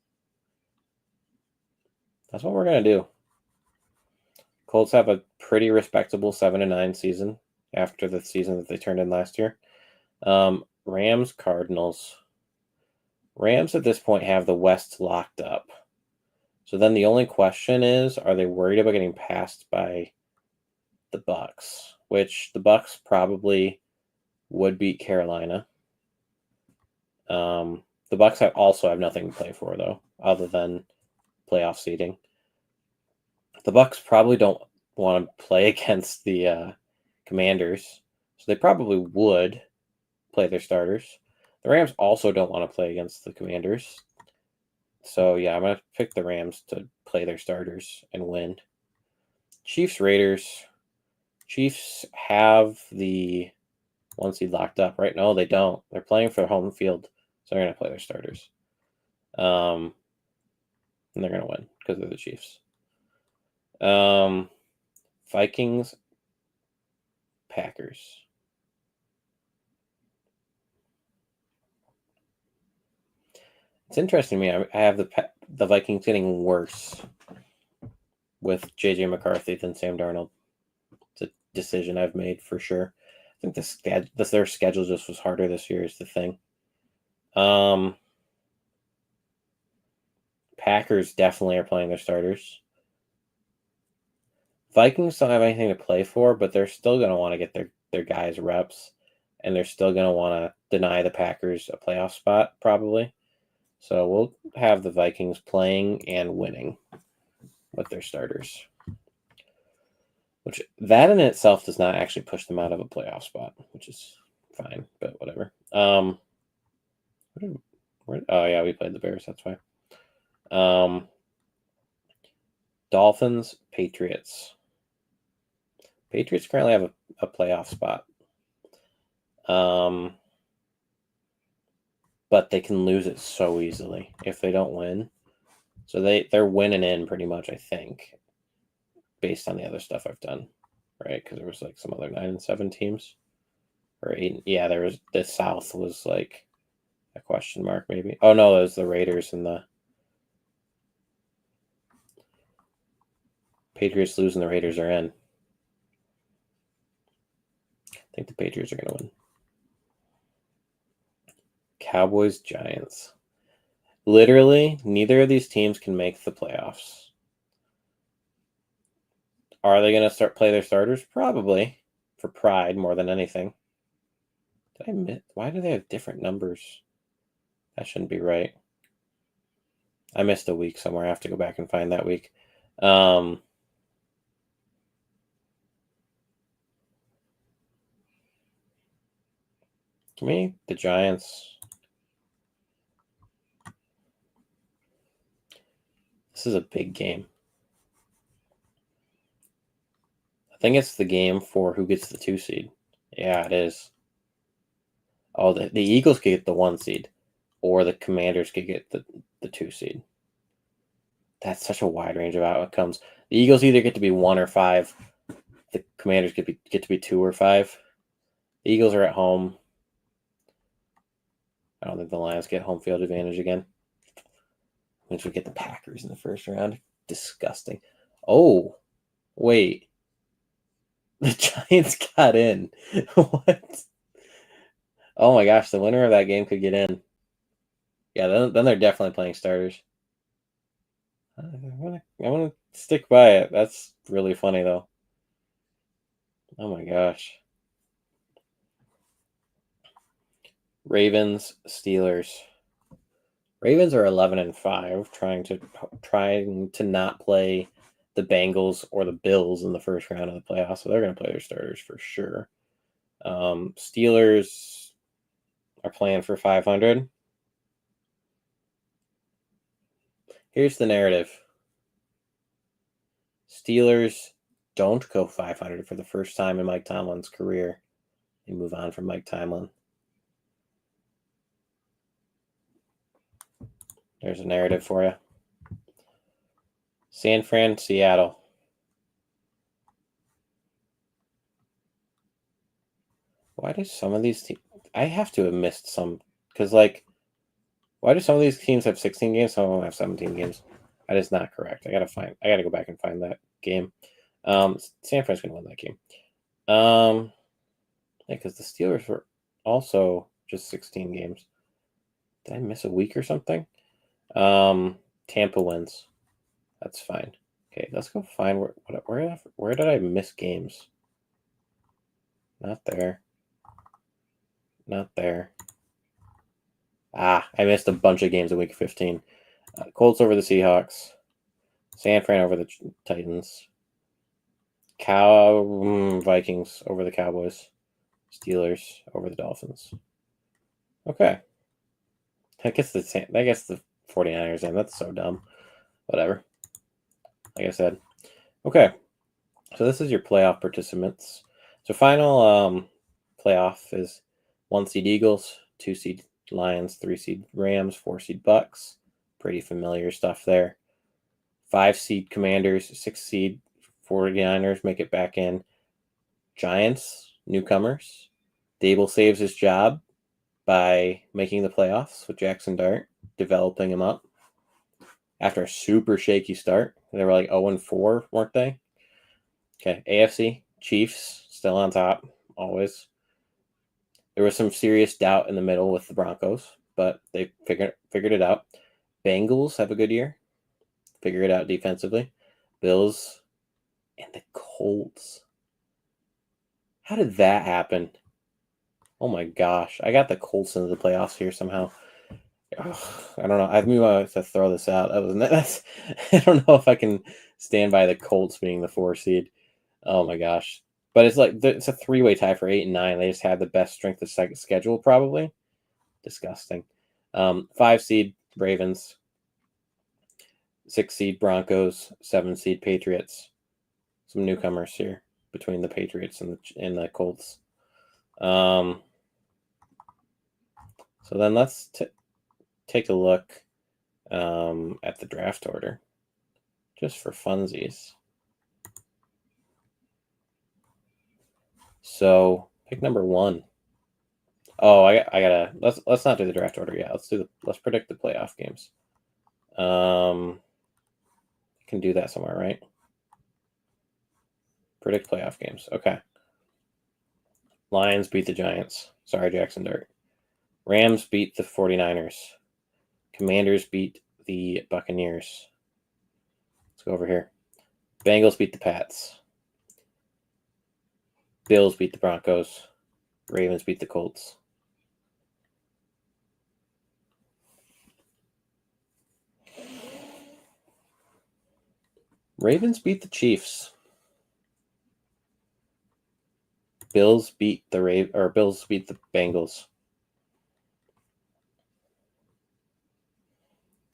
That's what we're going to do. Colts have a pretty respectable 7-9 season after the season that they turned in last year. Rams, Cardinals. Rams at this point have the West locked up. So then the only question is, are they worried about getting passed by the Bucks? Which the Bucks probably would beat Carolina. The Bucks also have nothing to play for though, other than playoff seeding. The Bucks probably don't want to play against the Commanders, so they probably would play their starters. The Rams also don't want to play against the Commanders. So, yeah, I'm going to pick the Rams to play their starters and win. Chiefs, Raiders. Chiefs have the 1 seed locked up, right? No, they don't. They're playing for home field, so they're going to play their starters. And they're going to win because they're the Chiefs. Vikings, Packers. It's interesting to me. I have the Vikings getting worse with JJ McCarthy than Sam Darnold. It's a decision I've made for sure. I think their schedule just was harder this year is the thing. Packers definitely are playing their starters. Vikings don't have anything to play for, but they're still going to want to get their guys reps, and they're still going to want to deny the Packers a playoff spot probably. So we'll have the Vikings playing and winning with their starters. Which that in itself does not actually push them out of a playoff spot, which is fine, but whatever. Oh yeah, we played the Bears. That's why. Dolphins, Patriots. Patriots currently have a playoff spot. But they can lose it so easily if they don't win. So they're winning in pretty much, I think, based on the other stuff I've done, right? Because there was like some other 9-7 teams, or 8. Yeah, there was the South was like a question mark maybe. Oh no, it was the Raiders and the Patriots lose and the Raiders are in. I think the Patriots are going to win. Cowboys, Giants. Literally, neither of these teams can make the playoffs. Are they going to play their starters? Probably, for pride more than anything. Did I miss? Why do they have different numbers? That shouldn't be right. I missed a week somewhere. I have to go back and find that week. To me, the Giants. This is a big game. I think it's the game for who gets the 2 seed. Yeah, it is. Oh, the Eagles could get the 1 seed, or the Commanders could get the 2 seed. That's such a wide range of outcomes. The Eagles either get to be 1 or 5. The Commanders get to be 2 or 5. The Eagles are at home. I don't think the Lions get home field advantage again. Which would get the Packers in the first round. Disgusting. Oh, wait. The Giants got in. What? Oh my gosh, the winner of that game could get in. Yeah, then they're definitely playing starters. I wanna stick by it. That's really funny though. Oh my gosh. Ravens, Steelers. Ravens are 11-5, trying to not play the Bengals or the Bills in the first round of the playoffs, so they're going to play their starters for sure. Steelers are playing for 500. Here's the narrative: Steelers don't go 500 for the first time in Mike Tomlin's career. They move on from Mike Tomlin. There's a narrative for you. San Fran, Seattle. Why do some of these teams? I have to have missed some because, like, why do some of these teams have 16 games? Some of them have 17 games. That is not correct. I gotta go back and find that game. San Fran's gonna win that game. Yeah, because the Steelers were also just 16 games. Did I miss a week or something? Tampa wins. That's fine. Okay, let's go find where did I miss games? Not there. Not there. I missed a bunch of games in week 15. Colts over the Seahawks. San Fran over the Titans. Vikings over the Cowboys. Steelers over the Dolphins. Okay. I guess the 49ers in. That's so dumb. Whatever. Like I said. Okay. So this is your playoff participants. So final playoff is 1 seed Eagles, 2 seed Lions, 3 seed Rams, 4 seed Bucks. Pretty familiar stuff there. 5 seed Commanders, 6 seed 49ers make it back in. Giants, newcomers. Dable saves his job by making the playoffs with Jackson Dart, developing him up. After a super shaky start, they were like 0-4, weren't they? Okay, AFC, Chiefs, still on top, always. There was some serious doubt in the middle with the Broncos, but they figured it out. Bengals have a good year. Figure it out defensively. Bills and the Colts. How did that happen? Oh my gosh. I got the Colts into the playoffs here somehow. Ugh, I don't know. I knew I had to throw this out. I don't know if I can stand by the Colts being the 4 seed. Oh my gosh. But it's a 3-way tie for 8 and 9. They just had the best strength of schedule, probably. Disgusting. 5 seed Ravens, 6 seed Broncos, 7 seed Patriots. Some newcomers here between the Patriots and the Colts. So then let's take a look at the draft order, just for funsies. So pick number 1. Oh, I gotta let's not do the draft order yet. Let's predict the playoff games. Can do that somewhere, right? Predict playoff games. Okay. Lions beat the Giants. Sorry, Jackson Dart. Rams beat the 49ers. Commanders beat the Buccaneers. Let's go over here. Bengals beat the Pats. Bills beat the Broncos. Ravens beat the Colts. Ravens beat the Chiefs. Bills beat the Bengals.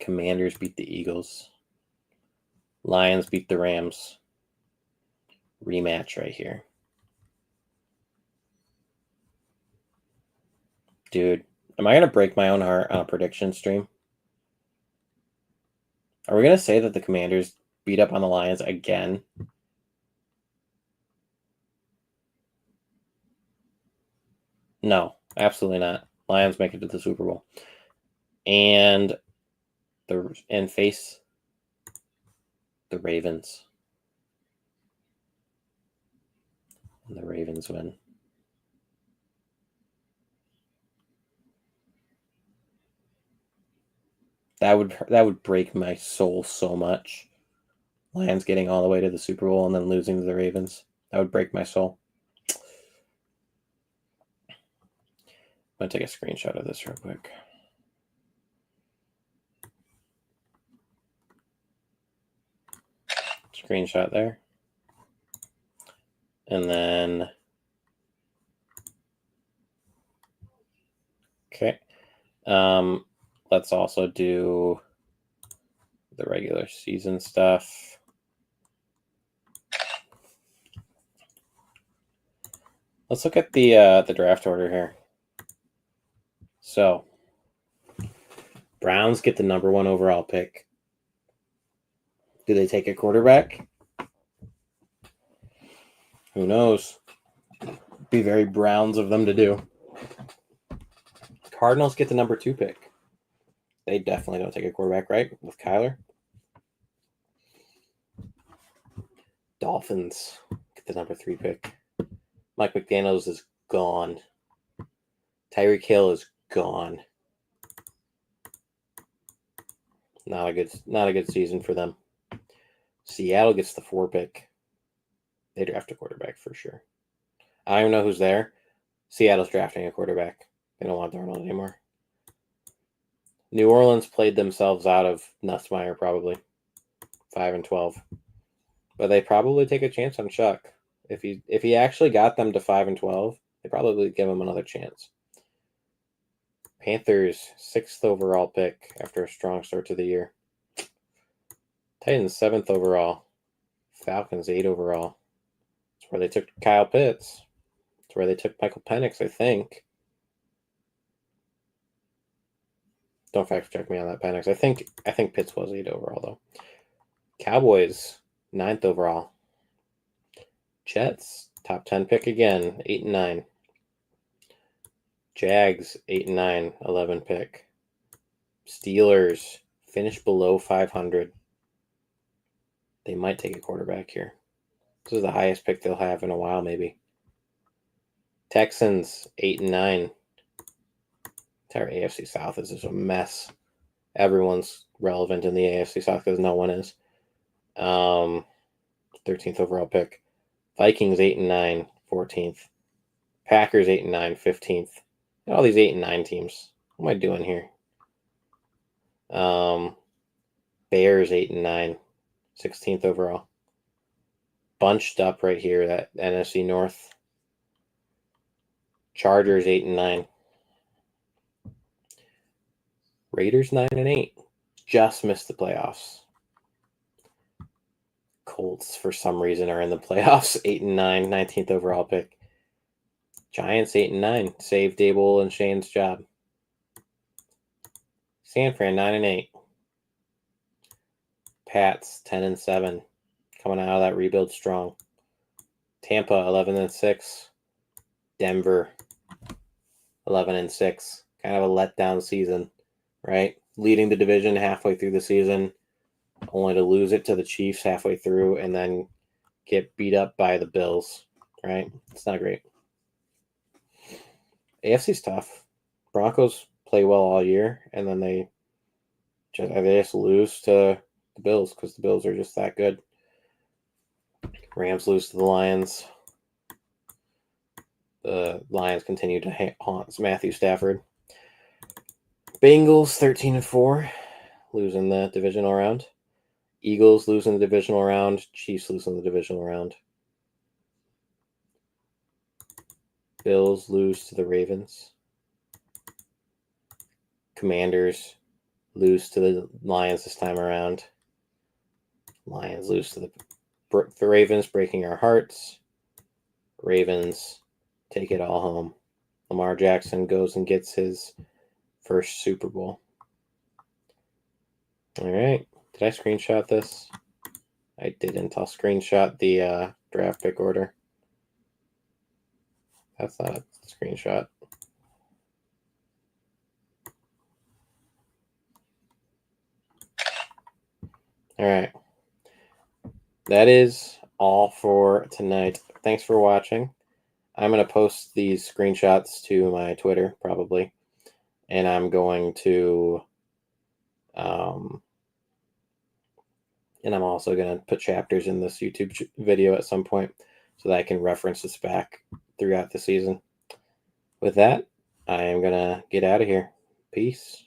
Commanders beat the Eagles. Lions beat the Rams. Rematch right here. Dude, am I going to break my own heart on a prediction stream? Are we going to say that the Commanders beat up on the Lions again? No, absolutely not. Lions make it to the Super Bowl. And face the Ravens. And the Ravens win. That would break my soul so much. Lions getting all the way to the Super Bowl and then losing to the Ravens. That would break my soul. I'm going to take a screenshot of this real quick. Screenshot there. And then, okay. Let's also do the regular season stuff. Let's look at the draft order here. So, Browns get the number 1 overall pick. Do they take a quarterback? Who knows? Be very Browns of them to do. Cardinals get the number 2 pick. They definitely don't take a quarterback, right? With Kyler. Dolphins get the number 3 pick. Mike McDaniels is gone. Tyreek Hill is gone. Not a good season for them. Seattle gets the 4 pick. They draft a quarterback for sure. I don't even know who's there. Seattle's drafting a quarterback. They don't want Darnold anymore. New Orleans played themselves out of Nussmeier probably. 5-12. But they probably take a chance on Chuck. If he actually got them to 5-12, they probably give him another chance. Panthers 6th overall pick after a strong start to the year. Titans 7th overall. Falcons 8 overall. That's where they took Kyle Pitts. That's where they took Michael Penix, I think. Don't fact check me on that, Penix. I think Pitts was 8 overall though. Cowboys 9th overall. Jets top 10 pick again, 8 and 9. Jags 8 and 9, 11 pick. Steelers finish below 500. They might take a quarterback here. This is the highest pick they'll have in a while, maybe. Texans 8 and 9. Entire AFC South is just a mess. Everyone's relevant in the AFC South because no one is. 13th overall pick. Vikings 8 and 9, 14th. Packers 8 and 9, 15th. All these 8 and 9 teams. What am I doing here? Bears 8 and 9, 16th overall. Bunched up right here, that NFC North. Chargers 8 and 9. Raiders 9 and 8. Just missed the playoffs. Colts, for some reason, are in the playoffs. 8 and 9, 19th overall pick. Giants 8 and 9. Save Dable and Shane's job. San Fran 9 and 8. Pats 10 and 7. Coming out of that rebuild strong. Tampa 11 and 6. Denver 11 and 6. Kind of a letdown season, right? Leading the division halfway through the season, only to lose it to the Chiefs halfway through and then get beat up by the Bills, right? It's not great. AFC's tough. Broncos play well all year, and then they just lose to the Bills because the Bills are just that good. Rams lose to the Lions. The Lions continue to haunt Matthew Stafford. Bengals 13 and 4, losing the divisional round. Eagles losing the divisional round. Chiefs losing the divisional round. Bills lose to the Ravens. Commanders lose to the Lions this time around. Lions lose to the Ravens, breaking our hearts. Ravens take it all home. Lamar Jackson goes and gets his first Super Bowl. All right. Did I screenshot this? I didn't. I'll screenshot the draft pick order. That's not a screenshot. All right. That is all for tonight. Thanks for watching. I'm going to post these screenshots to my Twitter, probably. And I'm going to And I'm also going to put chapters in this YouTube video at some point so that I can reference this back throughout the season. With that, I am going to get out of here. Peace.